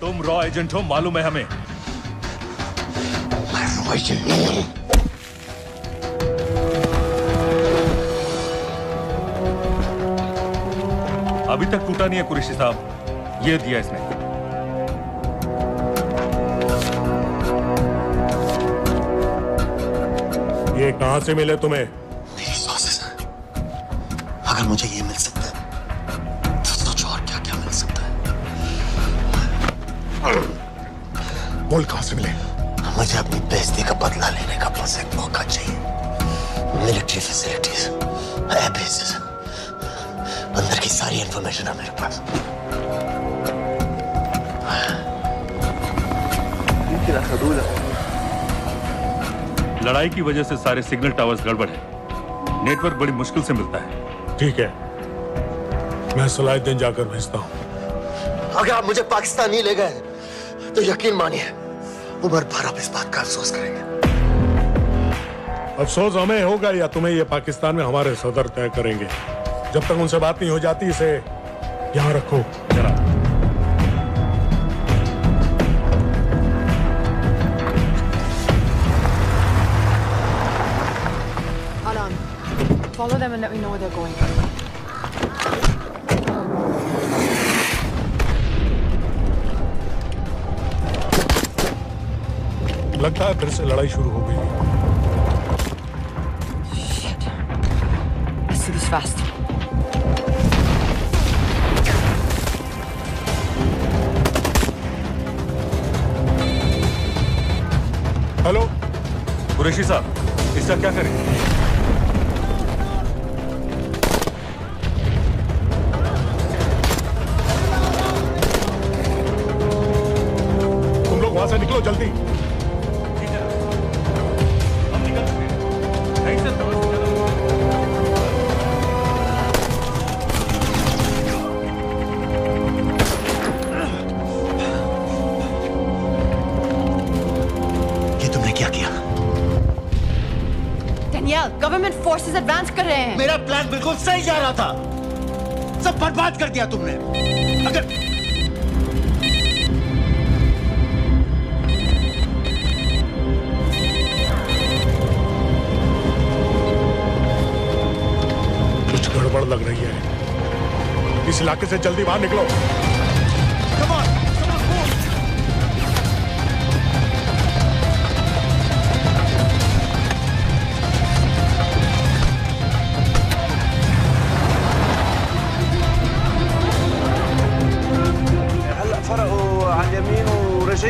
तुम रॉ एजेंट हो, मालूम है हमें। अभी तक टूटा नहीं है कुरैशी साहब, ये दिया इसने। ये कहां से मिले तुम्हें? मेरी सॉसेस हैं। अगर मुझे ये मिल सकता है तो सोचो और क्या क्या मिल सकता है। बोल कहां से मिले? मुझे अपनी बेइज्जती का बदला लेने का बस एक मौका चाहिए। मिलिट्री फैसिलिटीज, एयर बेसेस, अंदर की सारी इंफॉर्मेशन है मेरे पास। लड़ाई की वजह से सारे सिग्नल टावर्स गड़बड़ है, नेटवर्क बड़ी मुश्किल से मिलता है। ठीक है, मैं सलाहुद्दीन जाकर भेजता हूँ। अगर आप मुझे पाकिस्तान नहीं ले गए तो यकीन मानिए उमर भर आप इस बात का अफसोस करेंगे। अफसोस हमें होगा या तुम्हें ये पाकिस्तान में हमारे सदर तय करेंगे। जब तक उनसे बात नहीं हो जाती इसे यहाँ रखो जरा। Alan, follow them and let me know where they're going. लगता है फिर से लड़ाई शुरू हो गई है। Shit. Let's do this fast. Hello Qureshi साहब, इसका क्या करें? तुम लोग वहां से निकलो जल्दी। गवर्नमेंट फोर्सेस एडवांस कर रहे हैं। मेरा प्लान बिल्कुल सही जा रहा था, सब बर्बाद कर दिया तुमने। अगर कुछ गड़बड़ लग रही है, इस इलाके से जल्दी बाहर निकलो।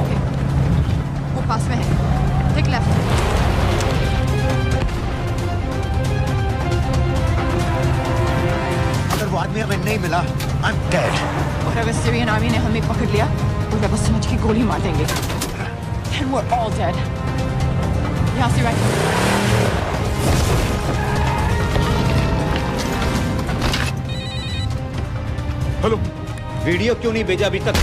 ओके, वो पास में है। Take left. अगर वो आदमी हमें नहीं मिला, I'm dead. और अगर सीरियन आर्मी ने हमें पकड़ लिया तो वे बस समझ के गोली मार देंगे। Then we're all dead. यहाँ से राइट। हेलो, वीडियो क्यों नहीं भेजा अभी तक?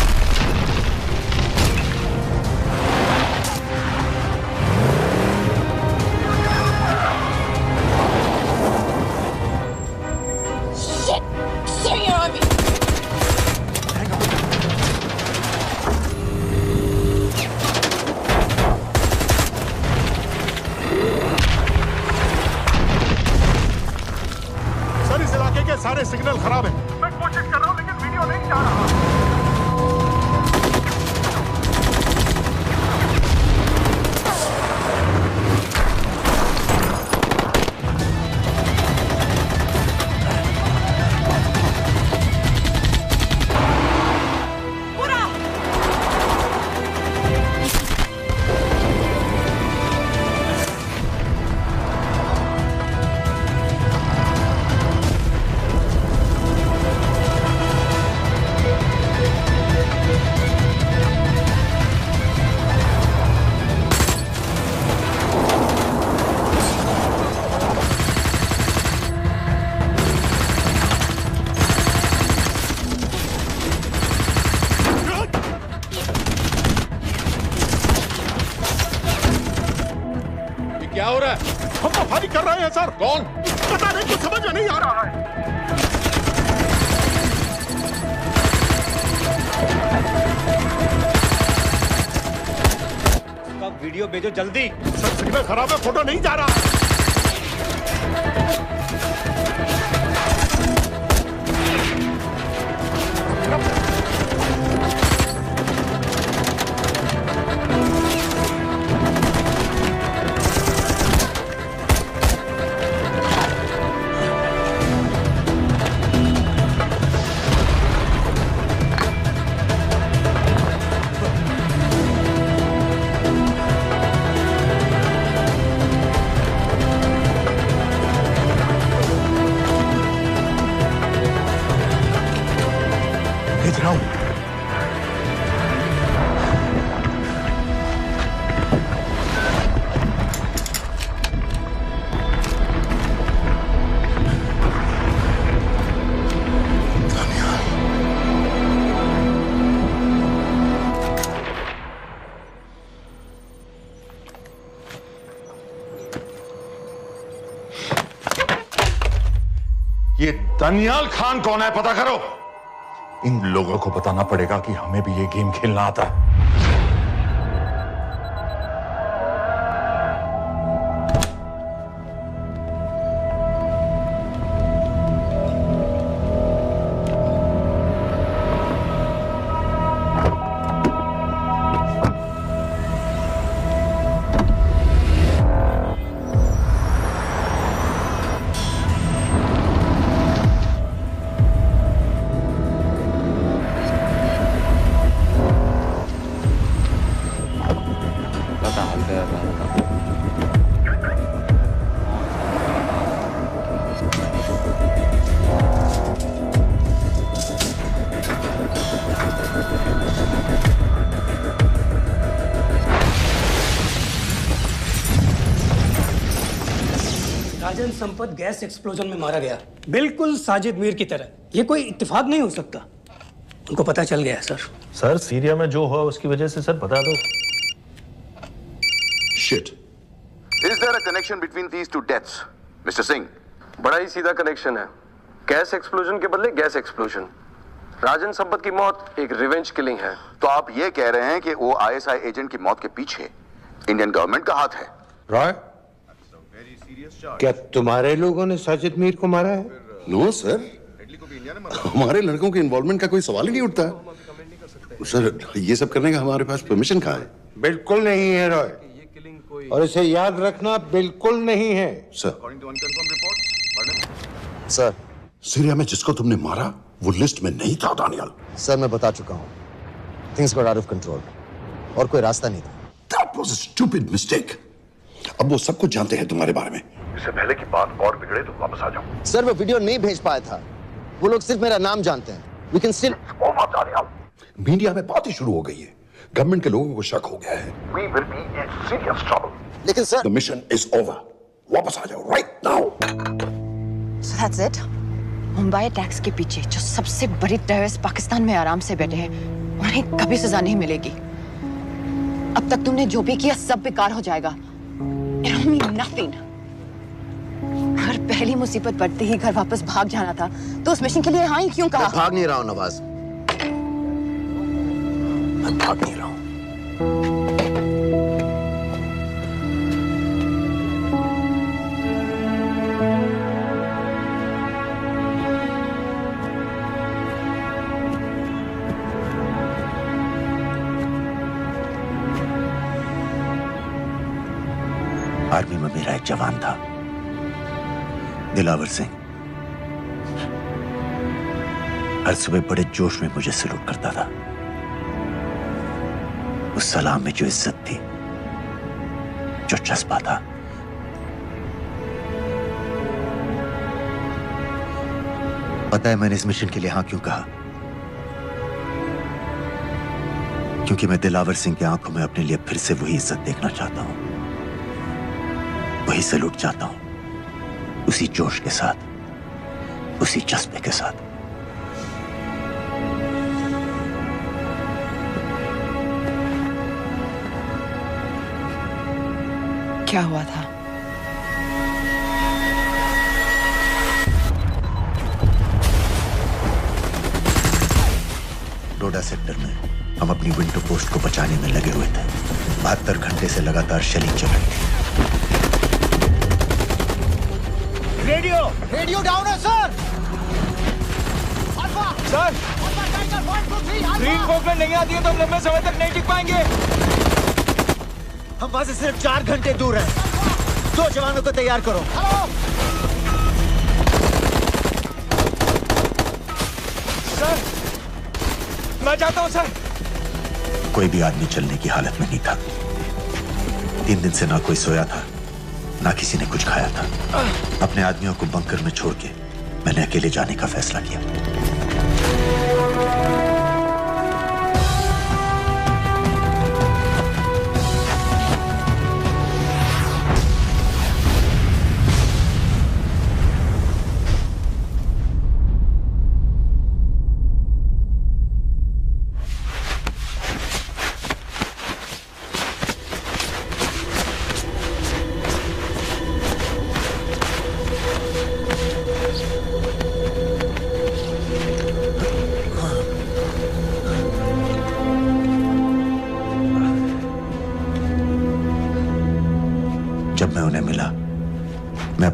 सारे सिग्नल खराब है। मैं कोशिश कर रहा हूं लेकिन वीडियो नहीं जा रहा। क्या हो रहा है? हम तो फायरिंग कर रहे हैं सर। कौन? पता नहीं, कुछ समझ में नहीं आ रहा है। वीडियो भेजो जल्दी। सर सिग्नल खराब है, फोटो नहीं जा रहा। भेज रहा हूं। ये दानियाल खान कौन है, पता करो। इन लोगों को बताना पड़ेगा कि हमें भी ये गेम खेलना आता है। राजन संपत गैस एक्सप्लोजन में मारा गया, बिल्कुल साजिद मीर की तरह। ये कोई इत्तेफाक नहीं हो सकता। उनको पता चल गया है सर। सर सीरिया में जो हुआ उसकी वजह से सर बता दो। Shit. Is there a connection between these two deaths, Mr. Singh? बड़ा ही सीधा कनेक्शन है। गैस एक्सप्लोजन के बदले गैस एक्सप्लोजन। राजन संपत की मौत एक रिवेंज किलिंग है। तो आप ये कह रहे हैं कि वो ISI एजेंट की मौत के पीछे इंडियन गवर्नमेंट का हाथ है? रॉय, क्या तुम्हारे लोगों ने साजिद मीर को मारा है? नो सर, हमारे लड़कों के इन्वॉल्वमेंट का कोई सवाल ही नहीं उठता। सर ये सब करने का हमारे पास परमिशन कहाँ है? बिल्कुल नहीं है रॉय, और इसे याद रखना बिल्कुल नहीं है। सर सीरिया में जिसको तुमने मारा वो लिस्ट में नहीं था दानियाल। सर मैं बता चुका हूँ, things got out of control और कोई रास्ता नहीं था। That was a stupid mistake. अब वो सब कुछ जानते हैं तुम्हारे बारे में। इससे पहले की बात और बिगड़े तो वापस आ जाओ। सर वो वीडियो नहीं भेज पाया था, वो लोग सिर्फ मेरा नाम जानते हैं। We can still... मीडिया में बात ही शुरू हो गई है, गवर्नमेंट के लोगों को शक हो गया है। We will be in serious trouble. लेकिन sir The mission is over. वापस आ जाओ right now. So that's it? Mumbai attacks के पीछे जो सबसे बड़ी टेररिस्ट पाकिस्तान में आराम से बैठे हैं, उन्हें कभी सजा नहीं मिलेगी। अब तक तुमने जो भी किया सब बेकार हो जाएगा। It'll mean nothing. अगर पहली मुसीबत पड़ते ही घर वापस भाग जाना था, तो उस मिशन के लिए हाँ ही क्यों कहा? मैं भाग नहीं रहा हूँ नवाज, मैं भाग नहीं रहा हूँ। आर्मी में मेरा एक जवान था, दिलावर सिंह। हर सुबह बड़े जोश में मुझे सलूट करता था। उस सलाम में जो इज्जत थी, जो जज्बा था, पता है मैंने इस मिशन के लिए हाँ क्यों कहा? क्योंकि मैं दिलावर सिंह की आंखों में अपने लिए फिर से वही इज्जत देखना चाहता हूं, वही सलूट चाहता हूं, उसी जोश के साथ, उसी जज्बे के साथ। क्या हुआ था? डोडा सेक्टर में हम अपनी विंडो पोस्ट को बचाने में लगे हुए थे। 72 घंटे से लगातार शेलिंग चल रही थी। रेडियो डाउन है सर। सर रीइंफोर्समेंट नहीं आती है तो हम लंबे समय तक नहीं टिक पाएंगे। हम वहां से सिर्फ 4 घंटे दूर हैं। 2 जवानों को तैयार करो। सर मैं जाता हूं सर। कोई भी आदमी चलने की हालत में नहीं था। 3 दिन से ना कोई सोया था, ना किसी ने कुछ खाया था। अपने आदमियों को बंकर में छोड़ के मैंने अकेले जाने का फैसला किया।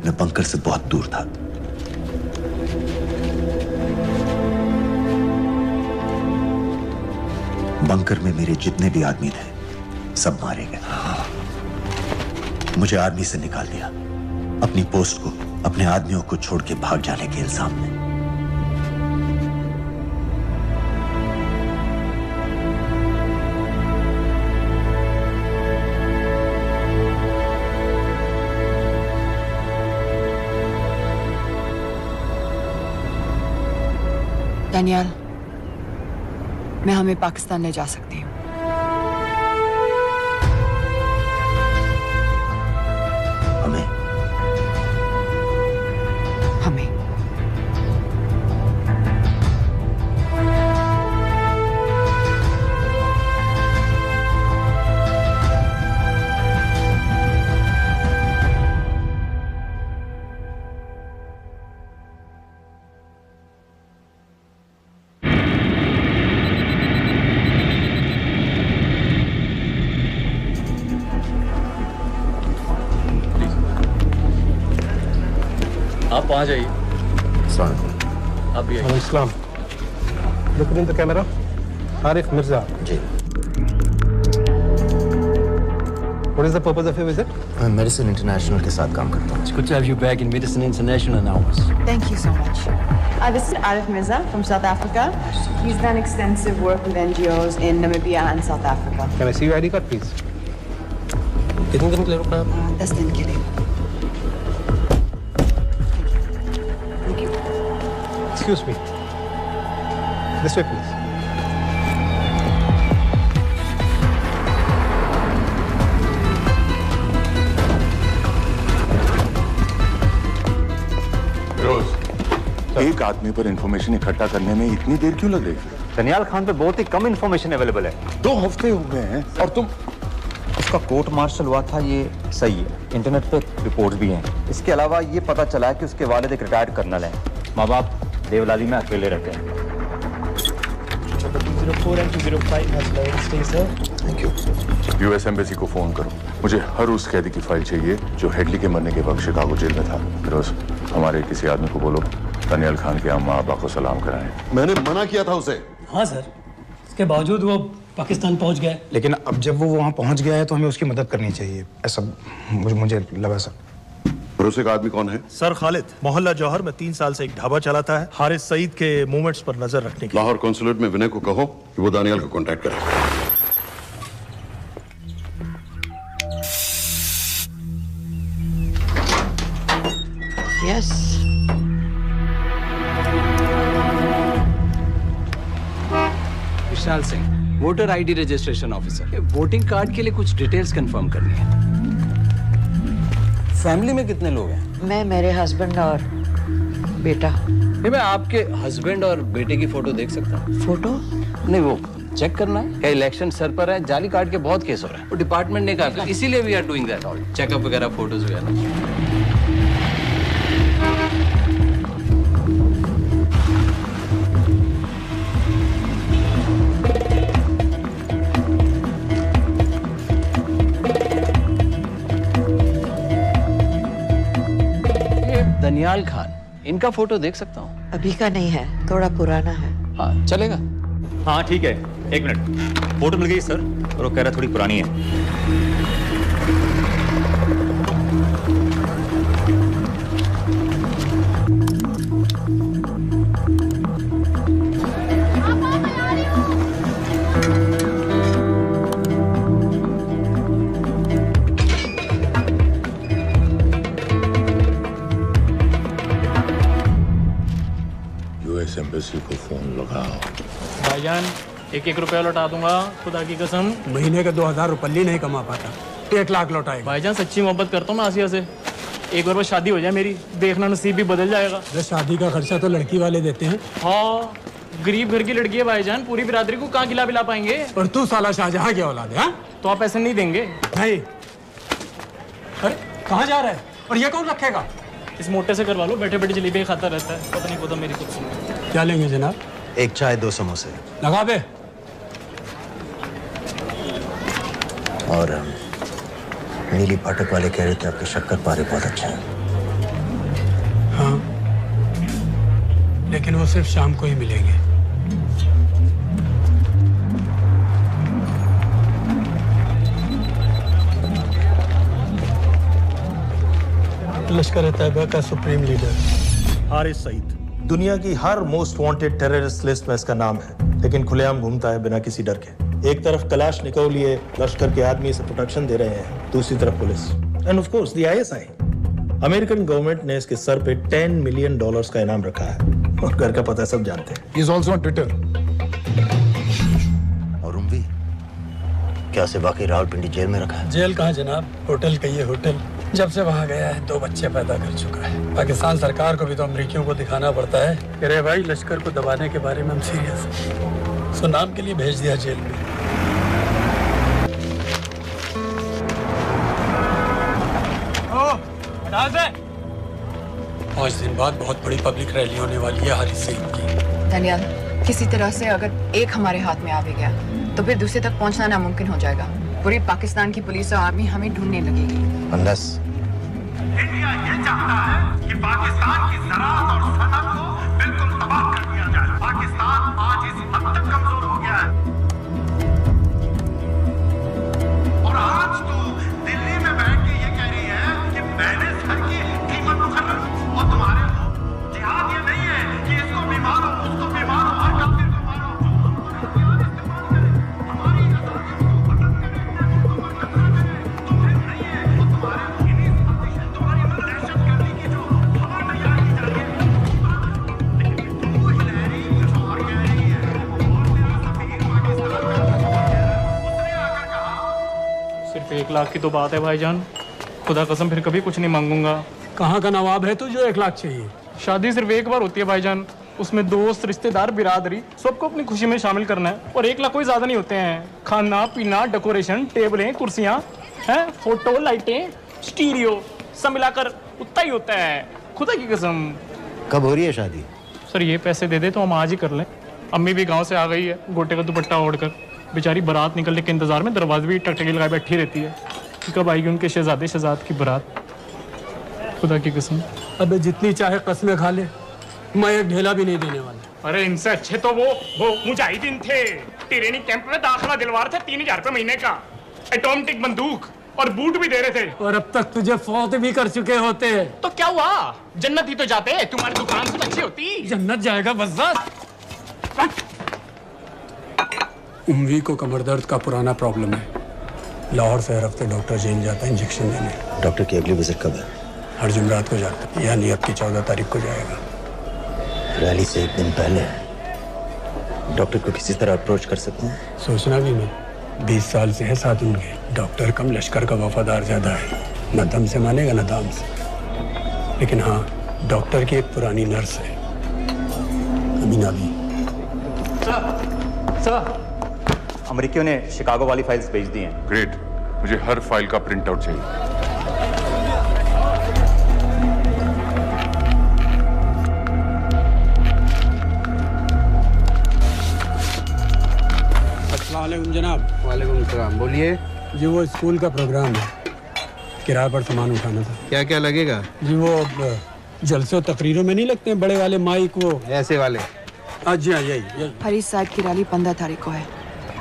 अपने बंकर से बहुत दूर था। बंकर में मेरे जितने भी आदमी थे सब मारे गए। मुझे आर्मी से निकाल दिया, अपनी पोस्ट को, अपने आदमियों को छोड़ के भाग जाने के इल्जाम में। डैनियल, मैं हमें पाकिस्तान ले जा सकती हूँ। हमें? हमें। आप वहाँ जाइए। आप भी आइए। इस्लाम। Look in the camera. Arif Mirza. जी। What is the purpose of your visit? मैं मेडिसिन इंटरनेशनल के साथ काम करता हूँ। It's good to have you back in Medicine International now. Thank you so much. This is Arif Mirza from South Africa. He's done extensive work with NGOs in Namibia and South Africa. Can I see your ID card, please? कितने दिन के लिए रुकना है? 10 दिन के लिए। Excuse me. This way, please. एक आदमी पर इंफॉर्मेशन इकट्ठा करने में इतनी देर क्यों लग रही है? दनियाल खान पे बहुत ही कम इंफॉर्मेशन अवेलेबल है। 2 हफ्ते हो गए हैं और तुम। उसका कोर्ट मार्शल हुआ था, ये सही है। इंटरनेट पे रिपोर्ट्स भी हैं। इसके अलावा ये पता चला है कि उसके वालिद एक रिटायर्ड कर्नल हैं। माँ बाप देवलाली में अकेले रहते हैं। 204 and 205 has lowered. Stay, sir. Thank you. US embassy को फोन करो। मुझे हर उस कैदी की फाइल चाहिए जो हेडली के मरने के वक्त शिकागो जेल में था। फिरोज, हमारे किसी आदमी को बोलो दनियाल खान के अम्मा अब्बा को सलाम कराएं। मैंने मना किया था उसे। हाँ सर, इसके बावजूद वो पाकिस्तान पहुंच गया। लेकिन अब जब वो वहाँ पहुंच गया है तो हमें उसकी मदद करनी चाहिए, ऐसा मुझे लगा सर। भरोसे का आदमी कौन है? सर खालिद, मोहल्ला जौहर में 3 साल से एक ढाबा चलाता है। हारिस सईद के मूवमेंट्स पर नजर रखने के। लाहौर कॉन्सुलेट में विनय को कहो कि वो दानियाल को कांटेक्ट करे। Yes. Vishal Singh, voter ID registration officer. Voting card के लिए कुछ डिटेल्स कंफर्म करनी है। फैमिली में कितने लोग हैं? मैं, मेरे हस्बैंड और बेटा। ये मैं आपके हस्बैंड और बेटे की फोटो देख सकता हूँ? फोटो? नहीं, वो चेक करना है। क्या इलेक्शन सर पर है? जाली कार्ड के बहुत केस हो रहे हैं। वो डिपार्टमेंट ने कहा, इसीलिए we are doing that all, checkup वगैरह, फोटोज वगैरह। दनियाल खान, इनका फोटो देख सकता हूँ? अभी का नहीं है, थोड़ा पुराना है। हाँ, चलेगा? हाँ ठीक है, 1 मिनट। फोटो मिल गई सर, और वो कह रहा थोड़ी पुरानी है। एम्बेसी को फोन लगाओ। भाईजान, 1-1 रुपया लौटा दूंगा, खुदा की कसम। महीने का 2000 रुपये नहीं कमा पाता, 1 लाख लौटाएगा। भाईजान सच्ची मोहब्बत करता हूँ मैं आसिया से। एक बार बस शादी हो जाए मेरी, देखना नसीब भी बदल जाएगा। शादी का खर्चा तो लड़की वाले देते हैं। हाँ, गरीब घर की लड़की है भाईजान, पूरी बिरादरी को कहाँ खिला पाएंगे। और तू साला शाहजहां की औलाद है? तो आप पैसे नहीं देंगे? नहीं। अरे कहाँ जा रहा है? और ये कौन रखेगा? इस मोटे से करवा लो, बैठे बैठे जलेबी खाता रहता है, पता नहीं पता मेरी कुछ सुनो। क्या लेंगे जनाब? 1 चाय 2 समोसे। लगा बे। और नीली फाटक वाले कह रहे थे आपके शक्कर पारे बहुत अच्छे हैं। लेकिन वो सिर्फ शाम को ही मिलेंगे। लश्कर तैयबा का सुप्रीम लीडर हारिस सईद, दुनिया की हर मोस्ट वांटेड टेररिस्ट लिस्ट में इसका नाम है, लेकिन खुलेआम घूमता है बिना किसी डर के। एक तरफ कलाशनिकोव लिए लश्कर के आदमी इसे प्रोटेक्शन दे रहे हैं, दूसरी तरफ police end of course the ISI. American government ने इसके सर पे $10 मिलियन का इनाम रखा है और घर का पता सब जानते हैं। He is also on Twitter. और उम्वी क्या से वाकई रावलपिंडी जेल में रखा है? जेल कहाँ जनाब, होटल कहिए होटल। जब से वहाँ गया है 2 बच्चे पैदा कर चुका है। पाकिस्तान सरकार को भी तो अमरीकियों को दिखाना पड़ता है कि अरे भाई लश्कर को दबाने के बारे में हम सीरियस हैं। सो नाम के लिए भेज दिया जेल में। पाँच दिन बाद बहुत बड़ी पब्लिक रैली होने वाली है हारिस सईद की। दानियाल, किसी तरह से अगर एक हमारे हाथ में आ भी गया तो फिर दूसरे तक पहुंचना नामुमकिन हो जाएगा। पूरी पाकिस्तान की पुलिस और आर्मी हमें ढूंढने लगेगी। Unless इंडिया ये चाहता है कि पाकिस्तान की ज़राअत और सनअत को बिल्कुल तबाह कर दिया जाए। पाकिस्तान आज इस हद तक कमजोर हो गया है और आज तो दिल्ली में बैठ के ये कह रही है कि मैंने सर की कीमत मुकर्रर की और तुम्हारे जिहाद ये नहीं है कि इसको भी मारो उसको भी मारो हर काफिर को मारो। सिर्फ 1 लाख की तो बात है भाईजान, खुदा कसम फिर कभी कुछ नहीं मांगूंगा। कहाँ का नवाब है तू जो 1 लाख चाहिए? शादी सिर्फ एक बार होती है भाईजान, उसमें दोस्त रिश्तेदार बिरादरी सबको अपनी खुशी में शामिल करना है और 1 लाख कोई ज्यादा नहीं होते हैं। खाना पीना डेकोरेशन टेबलें कुर्सियां हैं फोटो लाइटें स्टीरियो सब मिलाकर उतना ही होता है, खुदा की कसम। कब हो रही है शादी? सर ये पैसे दे दे तो हम आज ही कर लें। अम्मी भी गांव से आ गई है गोटे का दुपट्टा ओढ़कर, बेचारी बारात निकलने के इंतजार में दरवाजे भी टकटकी लगाए बैठी रहती है कि कब आएगी उनके शहजादे शहजाद की बारात, खुदा की कसम। अबे जितनी चाहे कसमें खा ले, मैं एक ढेला भी नहीं देने वाला। अरे इनसे अच्छे तो वो मुजाहिदीन थे, ट्रेनिंग कैंप में दाखिला दिलवा रहे थे 3000 रुपए महीने का, एटॉमिक बंदूक और बूट भी दे रहे थे। और अब तक तुझे फौत भी कर चुके होते हैं। तो क्या हुआ, जन्नत ही तो जाते, तुम्हारी दुकान से अच्छी होती। जन्नत जाएगा बस। उम्वी को कमर दर्द का पुराना प्रॉब्लम है, लाहौर से हर हफ्ते डॉक्टर जेल जाता है इंजेक्शन देने। डॉक्टर की अगली विजिट कब है? हर जुमरात को जाता है, यानी अब की 14 तारीख को जाएगा। रैली से 1 दिन पहले डॉक्टर को किसी तरह अप्रोच कर सकते हैं? सोचना भी नहीं, 20 साल से है साथ उनके। डॉक्टर कम लश्कर का वफादार ज्यादा है, न दम से मानेगा न दाम से। लेकिन हाँ, डॉक्टर की एक पुरानी नर्स है अमीना भी। सर अमेरिकियों ने शिकागो वाली फाइल्स भेज दी हैं। ग्रेट, मुझे हर फाइल का प्रिंट आउट चाहिए। अस्सलाम वालेकुम जनाब। वालेकुम सलाम, बोलिए। जी वो स्कूल का प्रोग्राम है, किराए पर सामान उठाना था। क्या क्या लगेगा? जी वो जलसे और तकरीरों में नहीं लगते हैं बड़े वाले माइक, वो ऐसे वाले? जी हाँ यही। हारिस साहब की रैली 15 तारीख को है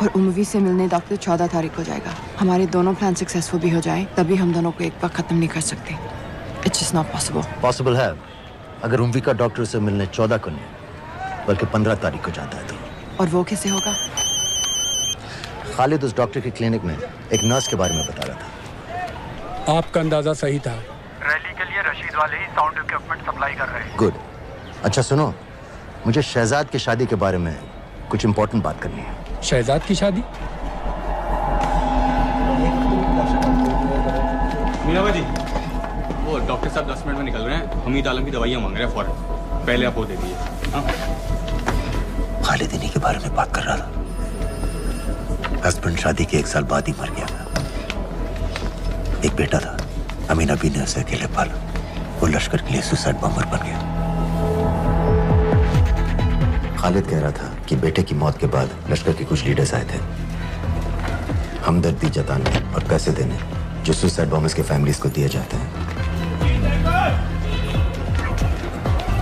और उम्वी से मिलने डॉक्टर 14 तारीख को जाएगा। हमारे दोनों प्लान सक्सेसफुल भी हो जाए तभी हम दोनों को एक बार खत्म नहीं कर सकते। It's just not possible. Possible है अगर उम्वी का डॉक्टर से मिलने 14 को नहीं बल्कि 15 तारीख को जाता है तो। और वो कैसे होगा? खालिद उस डॉक्टर के क्लिनिक में एक नर्स के बारे में बता रहा था। आपका अंदाजा सही था। रैली के लिए रशीद वाले ही साउंड इक्विपमेंट सप्लाई कर रहे हैं। गुड। अच्छा सुनो, मुझे शहजाद की शादी के बारे में कुछ इंपॉर्टेंट बात करनी है। शहजाद की शादी? मीनाबा जी, वो डॉक्टर साहब 10 मिनट में निकल रहे हैं, हमीद आलम की दवाइयाँ मांग रहे हैं फौरन, पहले आप वो दे दीजिए। खालिद इन्हीं के बारे में बात कर रहा था। हस्बैंड शादी के 1 साल बाद ही मर गया। एक बेटा था, अमीना भी ने उसे अकेले पाला। वो लश्कर के लिए सुसाइड बॉम्बर बन गया। खालिद कह रहा था कि बेटे की मौत के बाद लश्कर के कुछ लीडर्स आए थे हमदर्दी जताने और पैसे देने जो सुसाइड बॉम्बर्स के फैमिलीज को दिए जाते हैं।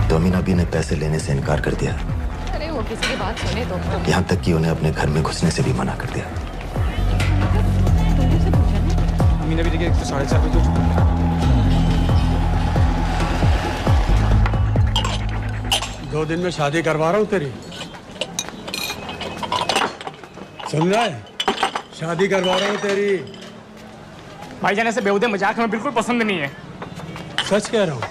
तो अमीना भी ने पैसे लेने से इनकार कर दिया। अरे वो किसी की बात सुने तो। यहाँ तक कि उन्हें अपने घर में घुसने से भी मना कर दिया। अमीना भी देखिए 4:30 बजे। दो दिन में शादी करवा रहा हूँ तेरी, सुन रहा है? शादी करवा रहा हूँ तेरी। भाईजान ऐसे बेहुदे मजाक हमें बिल्कुल पसंद नहीं है। सच कह रहा हूँ।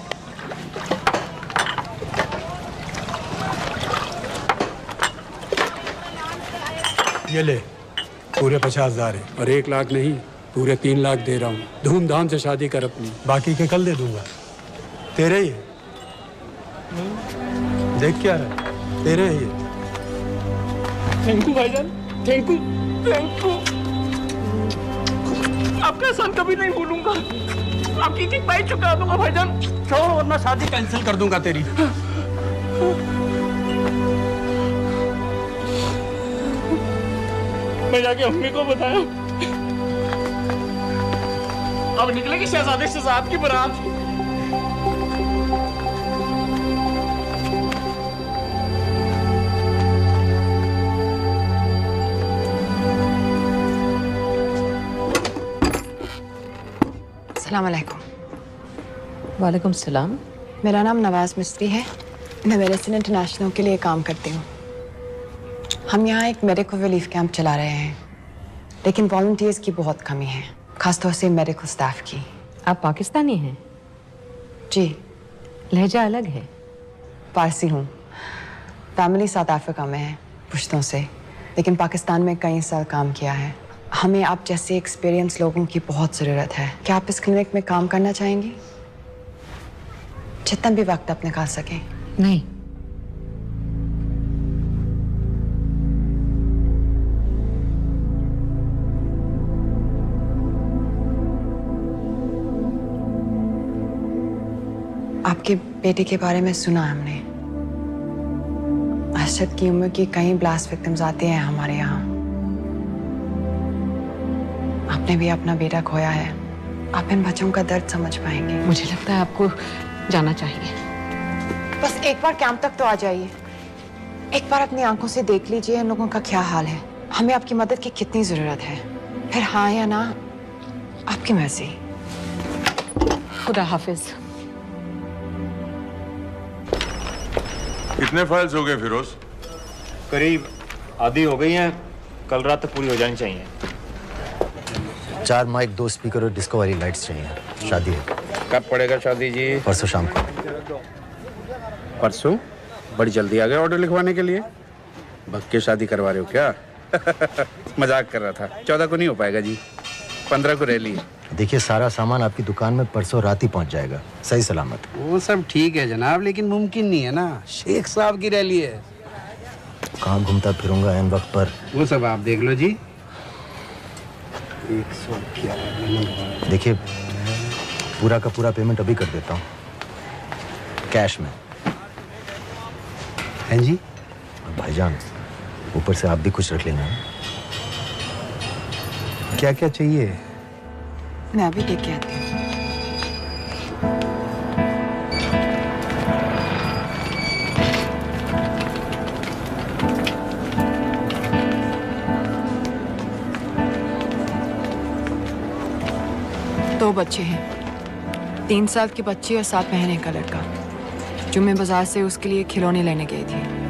ये ले, पूरे 50,000 है और 1 लाख नहीं, पूरे 3 लाख दे रहा हूँ। धूमधाम से शादी कर अपनी, बाकी के कल दे दूंगा। तेरे ही है। देख क्या है, तेरे ही है। थैंक यू भाईजान, थैंक यू, थैंक यू। आपका एहसान कभी नहीं भूलूंगा। आपकी किक पाई चुका दूंगा भाईजान। छोड़ वरना शादी कैंसिल कर दूंगा तेरी। मैं जाके अम्मी को बताया। अब निकलेगी शहजादे शहजाद की बारात। अस्सलाम वालेकुम। वालेकुम सलाम। मेरा नाम नवाज मिस्त्री है। मैं मेडिसिन इंटरनेशनल के लिए काम करती हूँ। हम यहाँ एक मेडिकल रिलीफ कैंप चला रहे हैं, लेकिन वॉलंटियर्स की बहुत कमी है, खासतौर से मेडिकल स्टाफ की। आप पाकिस्तानी हैं? जी। लहजा अलग है। पारसी हूँ। फैमिली साउथ अफ्रीका में है, पुश्तों से, लेकिन पाकिस्तान में कई साल काम किया है। हमें आप जैसे एक्सपीरियंस लोगों की बहुत ज़रूरत है। क्या आप इस क्लिनिक में काम करना चाहेंगी? जितना भी वक्त आप निकाल सकें। नहीं। आपके बेटे के बारे में सुना हमने। अरशद की उम्र की कई ब्लास्ट विक्टिम्स आते हैं हमारे यहाँ। आपने भी अपना बेटा खोया है। आप इन बच्चों का दर्द समझ पाएंगे। मुझे लगता है आपको जाना चाहिए। बस एक बार कैंप तक तो आ जाइए। एक बार अपनी आंखों से देख लीजिए इन लोगों का क्या हाल है। हमें आपकी मदद की कितनी जरूरत है। फिर हाँ या ना, आपकी मर्जी। खुदा हाफिज। कितने फाइल्स हो गए फिरोज? करीब आधी हो गई हैं, कल रात तक पूरी हो जानी चाहिए। 4 माइक, 2 स्पीकर और डिस्को वाली लाइट्स चाहिए। शादी है। कब पड़ेगा शादी जी? परसों शाम को। परसों? बड़ी जल्दी आ गए ऑर्डर लिखवाने के लिए। भग के शादी करवा रहे हो क्या? मजाक कर रहा था। 14 को नहीं हो पाएगा जी, 15 को रैली है। देखिए, सारा सामान आपकी दुकान में परसों रात ही पहुंच जाएगा, सही सलामत। वो सब ठीक है जनाब, लेकिन मुमकिन नहीं है ना, शेख साहब की रैली है। कहाँ घूमता फिरूंगा इन वक्त पर? वो सब आप देख लो जी। 111। देखिए, पूरा का पूरा पेमेंट अभी कर देता हूँ, कैश में। हैं जी? भाईजान, ऊपर से आप भी कुछ रख लेना। क्या क्या चाहिए? मैं अभी देख के आती हूँ। दो बच्चे हैं, 3 साल के बच्चे और 7 महीने का लड़का, जो मैं बाजार से उसके लिए खिलौने लेने गई थी।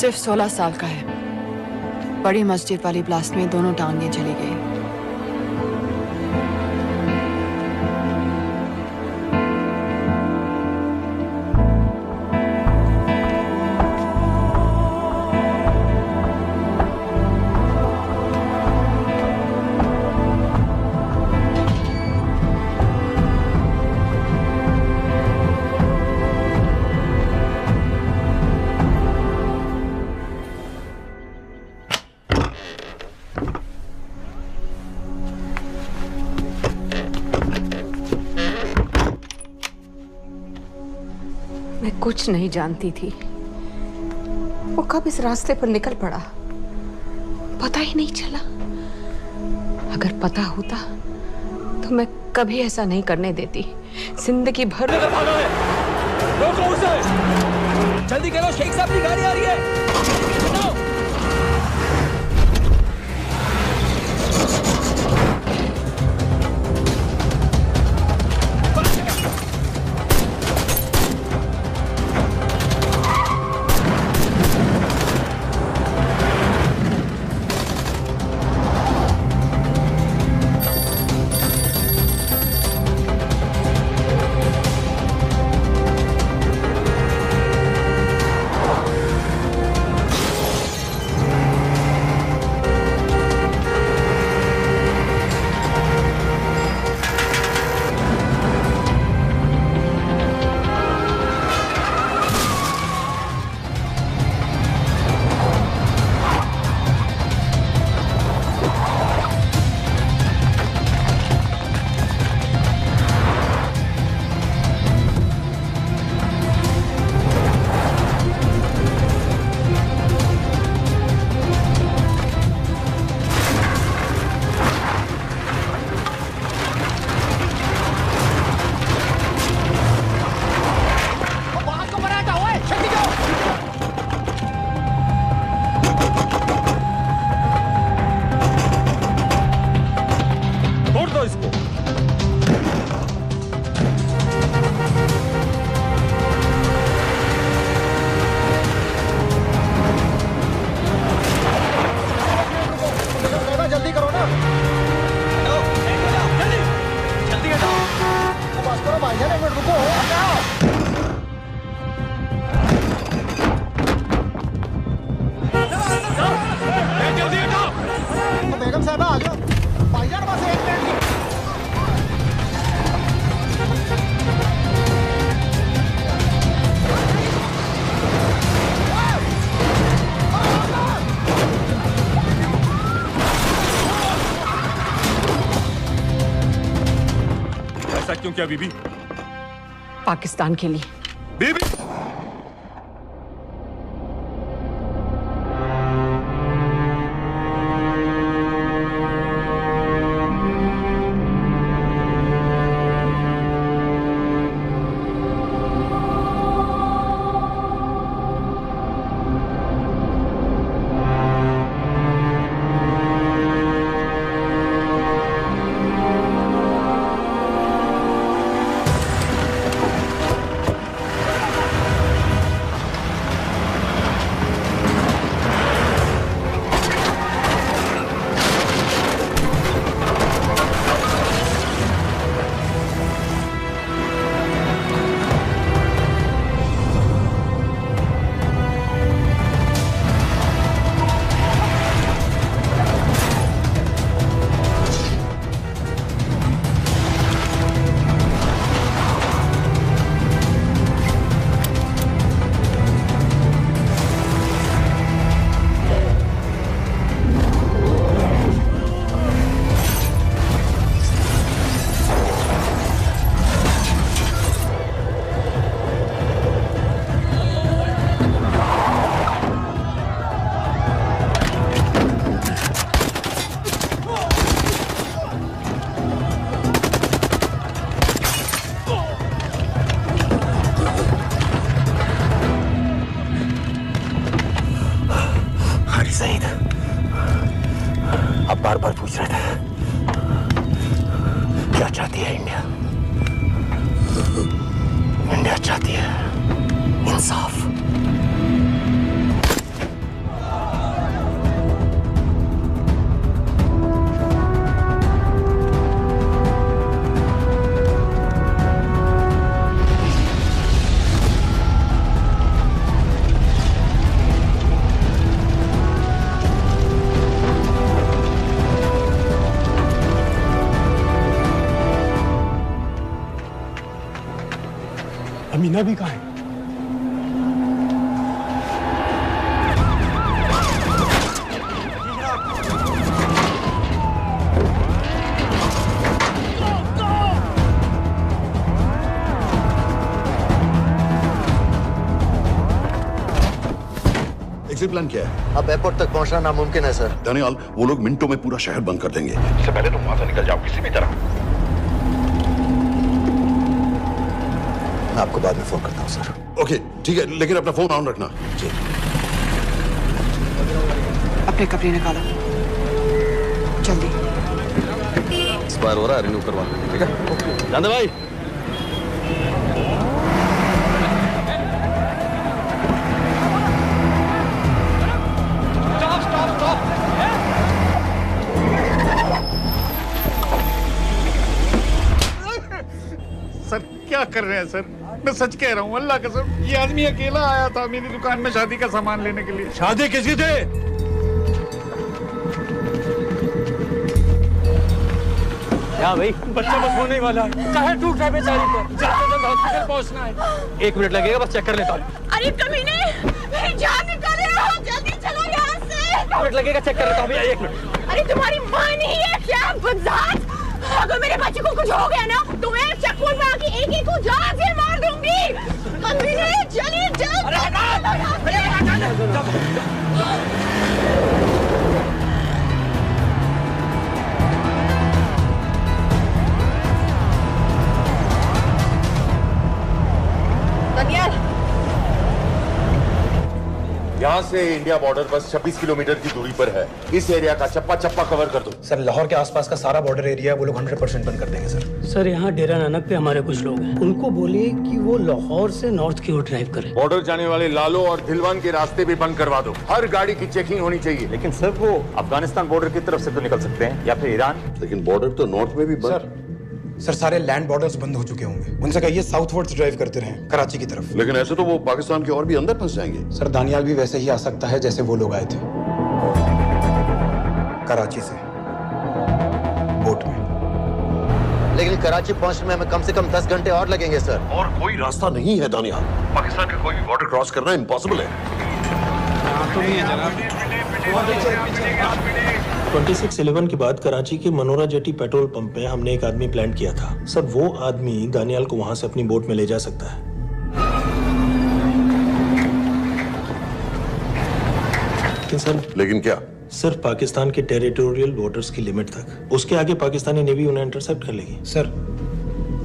सिर्फ 16 साल का है। बड़ी मस्जिद वाली ब्लास्ट में दोनों टांगें चली गई। मैं कुछ नहीं जानती थी। वो कब इस रास्ते पर निकल पड़ा। पता ही नहीं चला। अगर पता होता तो मैं कभी ऐसा नहीं करने देती। जिंदगी भर रोको उसे! जल्दी करो, शेख साहब की गाड़ी आ रही है। क्यों किया बीबी? पाकिस्तान के लिए। बीबी बार बार पूछ रहे थे क्या चाहती है इंडिया। इंडिया चाहती है इंसाफ। अमीना भी कहाँ है? एग्जिट प्लान क्या है? अब एयरपोर्ट तक पहुंचना नामुमकिन है सर। दानियाल, वो लोग मिनटों में पूरा शहर बंद कर देंगे। इससे पहले तुम वहां से निकल जाओ किसी भी तरह। मैं आपको बाद में फोन करता हूँ सर। ओके ठीक है, लेकिन अपना फोन ऑन रखना। जी। अपने कपड़े निकालो जल्दी। एक्सपायर हो रहा है, रिन्यू करवा लो। ठीक है जानदे भाई। सर क्या कर रहे हैं सर? मैं सच कह रहा हूँ, अल्लाह कसम, ये आदमी अकेला आया था मेरी दुकान में शादी का सामान लेने के लिए। शादी किसकी थी? क्या भाई, बच्चा बस होने ही वाला है। कहाँ टूट रहा है बेचारी पर, जल्द से जल्द हॉस्पिटल पहुंचना है। 1 मिनट लगेगा, बस चेक कर लेता हूँ। अरे कमीने, मेरी जान निकाल रहे हो, जल्दी चलो यहाँ से। 1 मिनट लगेगा, चेक कर लेता हूँ भैया, 1 मिनट। अरे तुम्हारी माँ नहीं है क्या बदजात? अगर मेरे बच्चे को कुछ हो गया ना तो मैं चक्कू में आके एक को जान से मार दूंगी। कमीने चलिए दानियाल, यहाँ से इंडिया बॉर्डर बस 26 किलोमीटर की दूरी पर है। इस एरिया का चप्पा चप्पा कवर कर दो। सर लाहौर के आसपास का सारा बॉर्डर एरिया वो लोग 100% बंद कर देंगे सर। सर यहाँ डेरा नानक पे हमारे कुछ लोग हैं, उनको बोले कि वो लाहौर से नॉर्थ की ओर ड्राइव करें। बॉर्डर जाने वाले लालो और धिलवान के रास्ते भी बंद करवा दो। हर गाड़ी की चेकिंग होनी चाहिए। लेकिन सर वो अफगानिस्तान बॉर्डर की तरफ से तो निकल सकते हैं, या फिर ईरान। लेकिन बॉर्डर तो नॉर्थ में भी बंद। सर सारे लैंड बॉर्डर्स बंद हो चुके होंगे, उनसे कहिए साउथवर्ड्स ड्राइव करते रहें कराची की तरफ। लेकिन ऐसे तो वो पाकिस्तान के और भी अंदर फंस जाएंगे। सर दानियाल भी वैसे ही आ सकता है जैसे वो लोग आए थे, कराची से बोट में। लेकिन कराची पहुंचने में हमें कम से कम 10 घंटे और लगेंगे सर। और कोई रास्ता नहीं है दानियाल, पाकिस्तान का कोई भी बॉर्डर क्रॉस करना इम्पॉसिबल है। 2611 के बाद कराची के मनोरा जेटी पेट्रोल पंप पे हमने एक आदमी प्लान किया था। सर वो आदमी दानियाल को वहां से अपनी बोट में ले जा सकता है। लेकिन क्या? सिर्फ पाकिस्तान के टेरिटोरियल बॉर्डर्स की लिमिट तक। उसके आगे पाकिस्तानी नेवी उन्हें इंटरसेप्ट कर लेगी। सर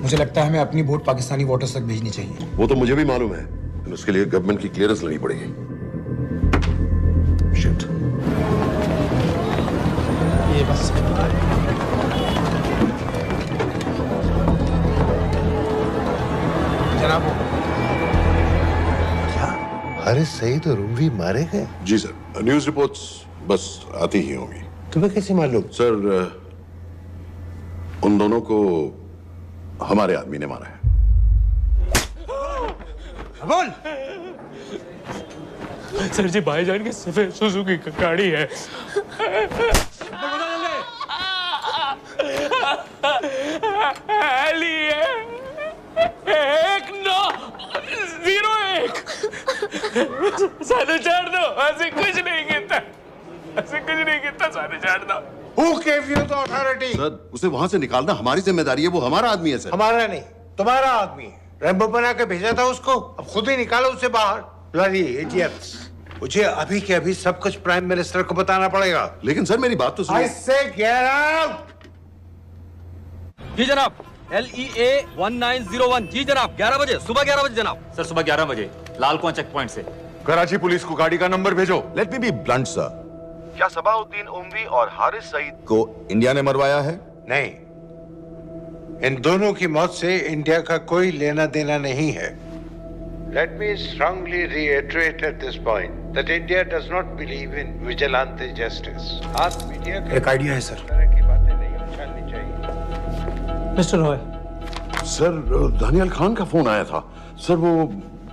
मुझे लगता है हमें अपनी बोट पाकिस्तानी वाटर्स तक भेजनी चाहिए। वो तो मुझे भी मालूम है, लेकिन उसके लिए गवर्नमेंट की क्लियरेंस लेनी पड़ेगी। शिट। ये बस जनाब, क्या हारिस सईद और रूमी मारे गए? जी सर, न्यूज़ रिपोर्ट्स बस आती ही होंगी। तुम्हें कैसे मालूम? सर उन दोनों को हमारे आदमी ने मारा है। बोल। सर जी, भाईजान की सफेद सुजुकी की गाड़ी है। सारे छोड़ दो, ऐसे कुछ नहीं गिरता, ऐसे कुछ नहीं गिरता, सारे छोड़ दो। Who gave you the authority? Sir उसे वहां से निकालना हमारी जिम्मेदारी है, वो हमारा आदमी है सर। हमारा नहीं, तुम्हारा आदमी है। रैम्बो बना के भेजा था उसको, अब खुद ही निकालो उसे बाहर। Bloody idiots! मुझे अभी के अभी सब कुछ प्राइम मिनिस्टर को बताना पड़ेगा। लेकिन सर मेरी बात तो सुनो। I say get out! जी जनाब, LEA 1901। जी जनाब, 11 बजे, सुबह 11 बजे जनाब। सर सुबह 11 बजे लालकुआं चेक पॉइंट से। कराची पुलिस को गाड़ी का नंबर भेजो। Let me be blunt sir, क्या सबाउद्दीन उमवी और हारिस सईद को इंडिया ने मरवाया है? नहीं, इन दोनों की मौत से इंडिया का कोई लेना देना नहीं है। Let me strongly reiterate at this point that India does not believe in vigilante justice. आप मीडिया एक आइडिया है सर। की बातें नहीं उछालनी चाहिए। मिस्टर रॉय, सर दानियाल खान का फोन आया था। सर वो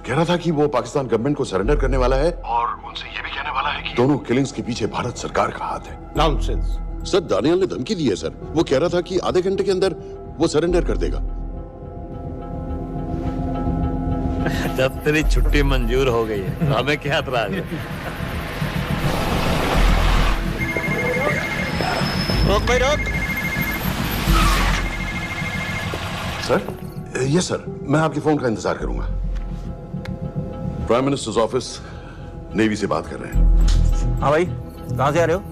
कह रहा था कि वो पाकिस्तान गवर्नमेंट को सरेंडर करने वाला है और उनसे ये भी कहने वाला है कि दोनों किलिंग्स के पीछे भारत सरकार का हाथ है। नॉनसेंस। सर दानियाल ने धमकी दी है सर, वो कह रहा था कि आधे घंटे के अंदर वो सरेंडर कर देगा। जब तेरी छुट्टी मंजूर हो गई है तो हमें क्या एतराज है? रोक भाई रोक। सर यस सर, मैं आपके फोन का इंतजार करूंगा। प्राइम मिनिस्टर्स ऑफिस नेवी से बात कर रहे हैं। हाँ भाई, कहाँ से आ रहे हो?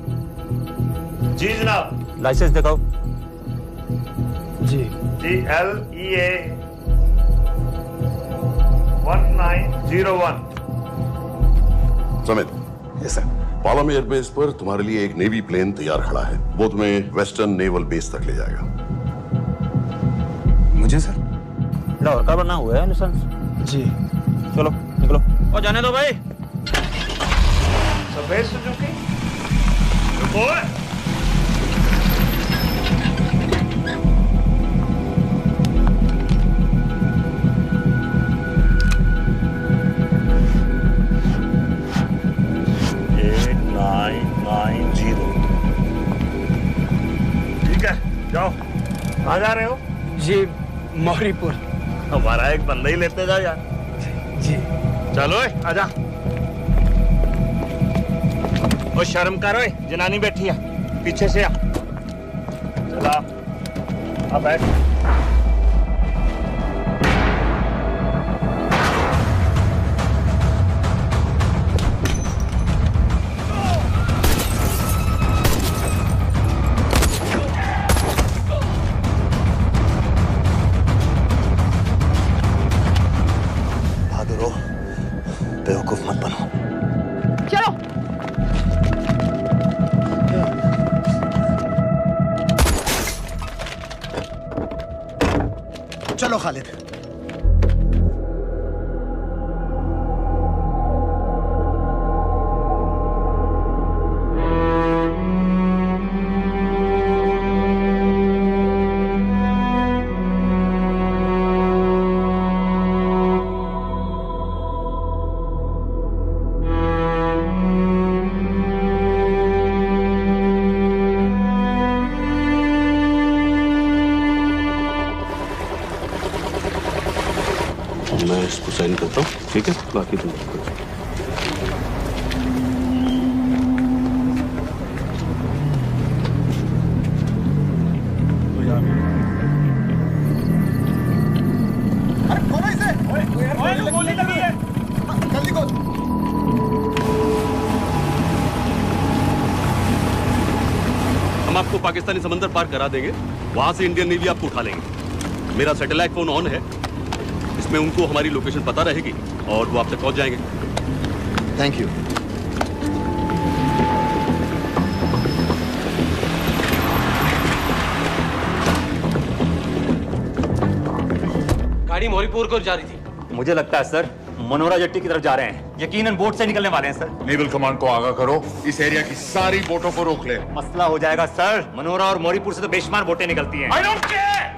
जी जनाब। लाइसेंस दिखाओ। जी LEA 1901। Samit. Yes sir. Palam airbase पर तुम्हारे लिए एक नेवी प्लेन तैयार खड़ा है। वो तुम्हें वेस्टर्न नेवल बेस तक ले जाएगा। मुझे सर? लाहौर का बना हुआ है लाइसेंस। जी। चलो निकलो। और जाने दो भाई। सफेद सुजुकी। रुको। 8990। ठीक है, जाओ। कहाँ जा रहे हो? जी मौरीपुर। हमारा एक बंदा ही लेते जाओ यार। जी चलो आजा। ओ शर्म करो, जनानी बैठी है, पीछे से आ। चला अब बैठ। बेवकूफ मत बनो। चलो। चलो खालिद। मैं इसको साइन करता हूँ, ठीक है? बाकी तुम गोली लगी है। जल्दी खोल। हम आपको पाकिस्तानी समंदर पार करा देंगे, वहां से इंडियन नेवी आपको उठा लेंगे। मेरा सैटेलाइट फोन ऑन है, इसमें उनको हमारी लोकेशन पता रहेगी और वो आप तक पहुंच जाएंगे। Thank you. गाड़ी मौरीपुर को जा रही थी। मुझे लगता है सर मनोरा जेट्टी की तरफ जा रहे हैं। यकीनन बोट से निकलने वाले हैं सर। नेवल कमांड को आगाह करो, इस एरिया की सारी बोटों को रोक ले। मसला हो जाएगा सर। मनोरा और मौरीपुर से तो बेशुमार बोटें निकलती हैं। I don't care!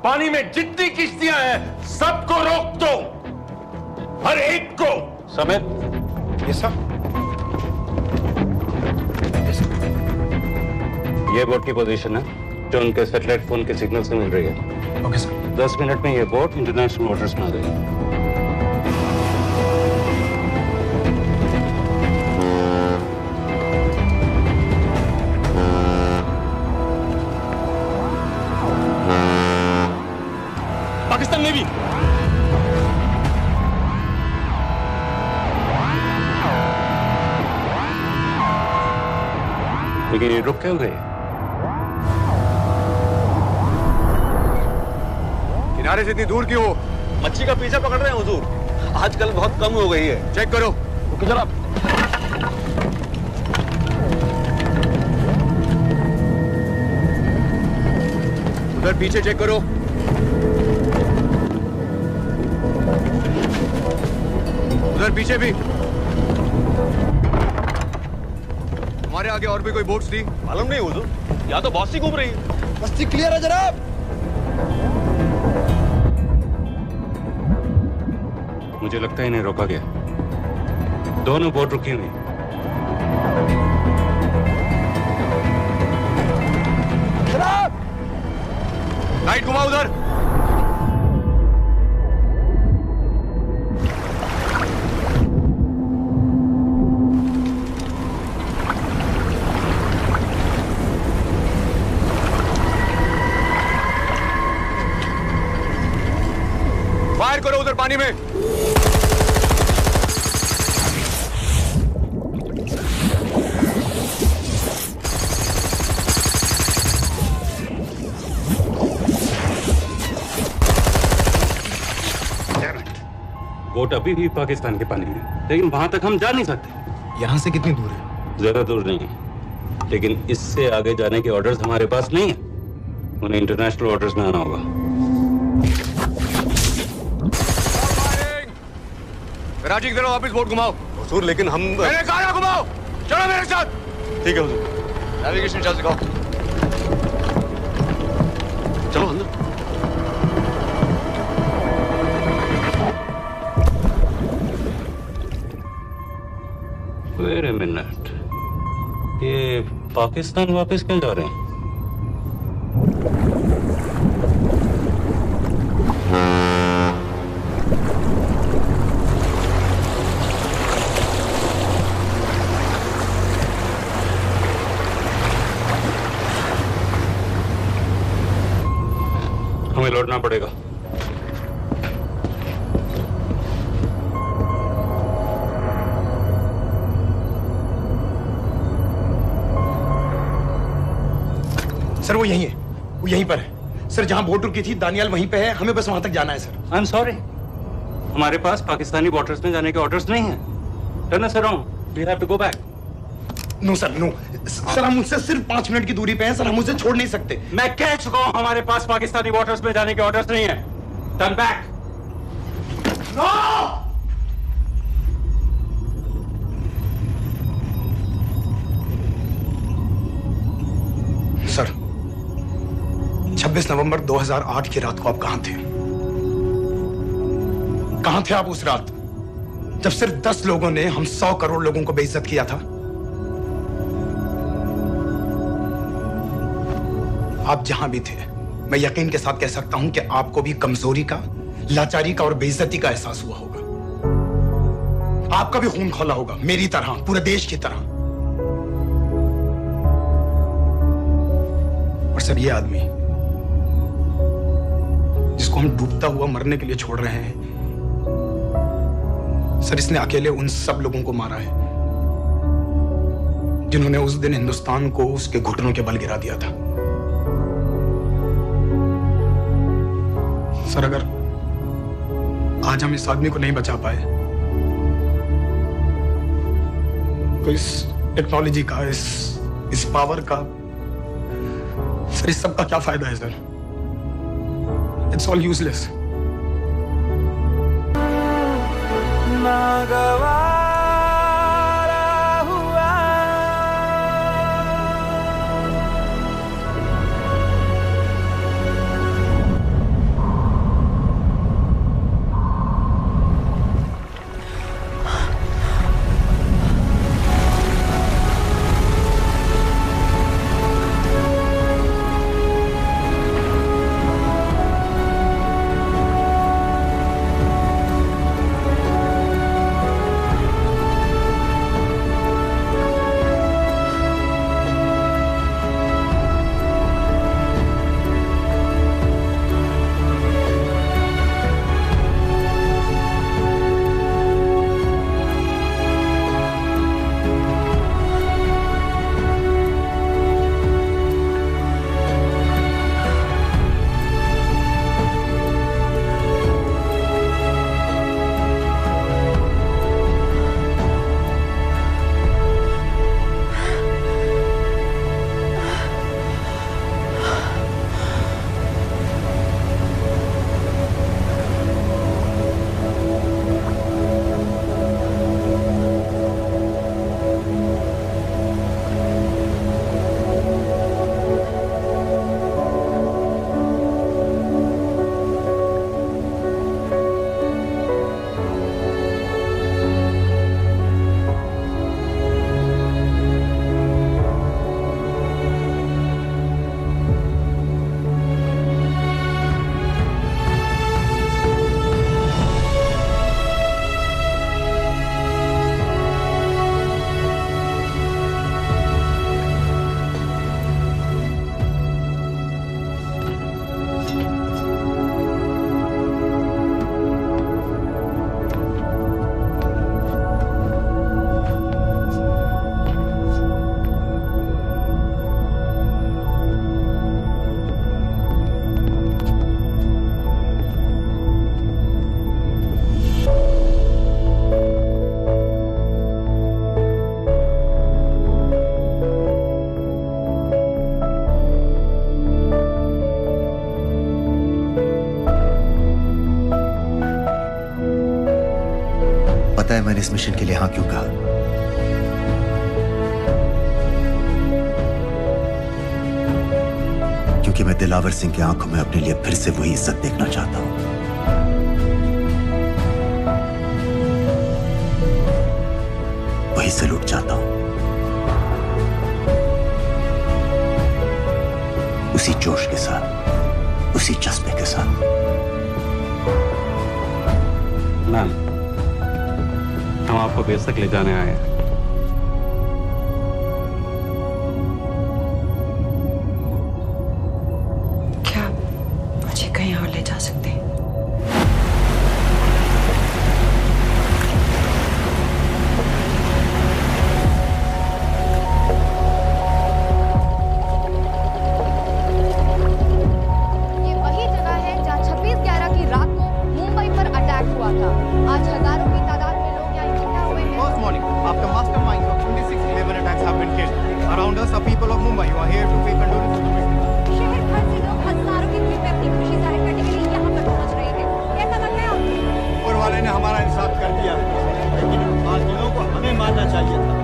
पानी में जितनी किश्तियां हैं सबको रोक दो, हर एक को। समित। Yes sir. ये बोट की पोजीशन है जो उनके सैटेलाइट फोन के सिग्नल से मिल रही है। Okay sir. 10 मिनट में ये बोट इंटरनेशनल वाटर्स में आ जाएगी। पाकिस्तान नेवी। लेकिन ये रुक क्यों गए? किनारे से इतनी दूर क्यों हो? मच्छी का पीछा पकड़ रहे हैं हुजूर, आजकल बहुत कम हो गई है। चेक करो। ओके जनाब। उधर पीछे चेक करो। उधर पीछे भी। हमारे आगे और भी कोई बोट्स थी? मालूम नहीं हुजूर, यहाँ तो बहुत सी घूम रही है। बस्ती क्लियर है जनाब। मुझे लगता है इन्हें रोका गया। दोनों बोट रुकी हुई। जनाब लाइट घुमा उधर। फायर करो उधर पानी में। बोट अभी भी पाकिस्तान के पानी में, लेकिन वहां तक हम जा नहीं सकते। यहाँ से कितनी दूर है? ज्यादा दूर नहीं है, लेकिन इससे आगे जाने के ऑर्डर्स हमारे पास नहीं है। उन्हें इंटरनेशनल ऑर्डर्स में आना होगा। राजी की तरह वापस बोट घुमाओ। हुजूर लेकिन हम मैंने कहा ना घुमाओ, चलो मेरे साथ। ठीक है हुजूर। नेविगेशन चार्ज दिखाओ। चलो अंदर। वेट अ मिनट, ये पाकिस्तान वापस क्यों जा रहे हैं? हमें लौटना पड़ेगा। सर वो यहीं है, वो यहीं पर है। सर जहां बोट रुकी थी दानियाल वहीं पे है, हमें बस वहां तक जाना है सर। आई एम सॉरी, हमारे पास पाकिस्तानी वाटर्स में जाने के ऑर्डर्स नहीं है। Turn us around, we have to go back. No sir, no sir, हम उनसे सिर्फ 5 मिनट की दूरी पे हैं सर, हम उसे छोड़ नहीं सकते। मैं कह चुका हूं हमारे पास पाकिस्तानी वाटर्स में जाने के ऑर्डर्स नहीं है। Turn back. नो! सर 26 नवंबर 2008 की रात को आप कहां थे? कहां थे आप उस रात जब सिर्फ 10 लोगों ने हम 100 करोड़ लोगों को बेइज्जत किया था? आप जहां भी थे, मैं यकीन के साथ कह सकता हूं कि आपको भी कमजोरी का, लाचारी का और बेइज्जती का एहसास हुआ होगा। आपका भी खून खौला होगा, मेरी तरह, पूरे देश की तरह। और सर ये आदमी जिसको हम डूबता हुआ मरने के लिए छोड़ रहे हैं, सर इसने अकेले उन सब लोगों को मारा है जिन्होंने उस दिन हिंदुस्तान को उसके घुटनों के बल गिरा दिया था। सर अगर आज हम इस आदमी को नहीं बचा पाए तो इस टेक्नोलॉजी का, इस पावर का, सर इस सब का क्या फायदा है सर? It's all useless. पता है मैंने इस मिशन के लिए हाँ क्यों कहा? क्योंकि मैं दिलावर सिंह की आंखों में अपने लिए फिर से वही इज्जत देखना चाहता हूं, वही सैल्यूट चाहता हूं, उसी जोश के साथ, उसी जज्बे के साथ। मैम, हम आपको बेस तक ले जाने आए हैं। क्या मुझे कहीं और ले जा सकते हैं? ये वही जगह है जहां 26/11 की रात को मुंबई पर अटैक हुआ था। आज हजारों की तादाद में लोग यहाँ इकट्ठा हुए हैं। First morning, after masterminds of 26/11 attacks have been killed, around us are people of Mumbai who are here to pay condolences to victims. शहर भर से लोग हजारों की भीड़ में अपनी खुशी जाहिर करने के लिए यहाँ पर पहुँच रहे हैं। कैसा लग रहा है आपको? ऊपर वाले ने हमारा इंसाफ कर दिया, लेकिन उन कातिलों को हमें मारना चाहिए था।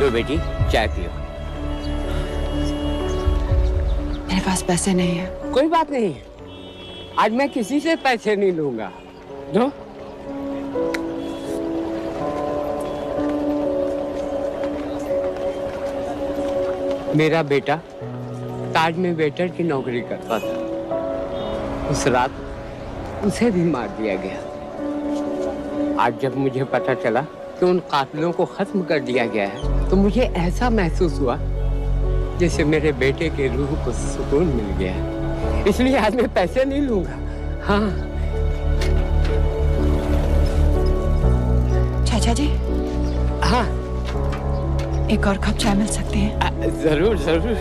लो बेटी, चाय पियो। मेरे पास पैसे नहीं है। कोई बात नहीं, आज मैं किसी से पैसे नहीं लूंगा। दो। मेरा बेटा ताज में वेटर की नौकरी करता था। उस रात उसे भी मार दिया गया। आज जब मुझे पता चला कि उन कातिलों को खत्म कर दिया गया है, तो मुझे ऐसा महसूस हुआ जैसे मेरे बेटे के रूह को सुकून मिल गया है। इसलिए आज मैं पैसे नहीं लूंगा। हाँ चाचा जी। हाँ, एक और कप चाय मिल सकती है? जरूर जरूर।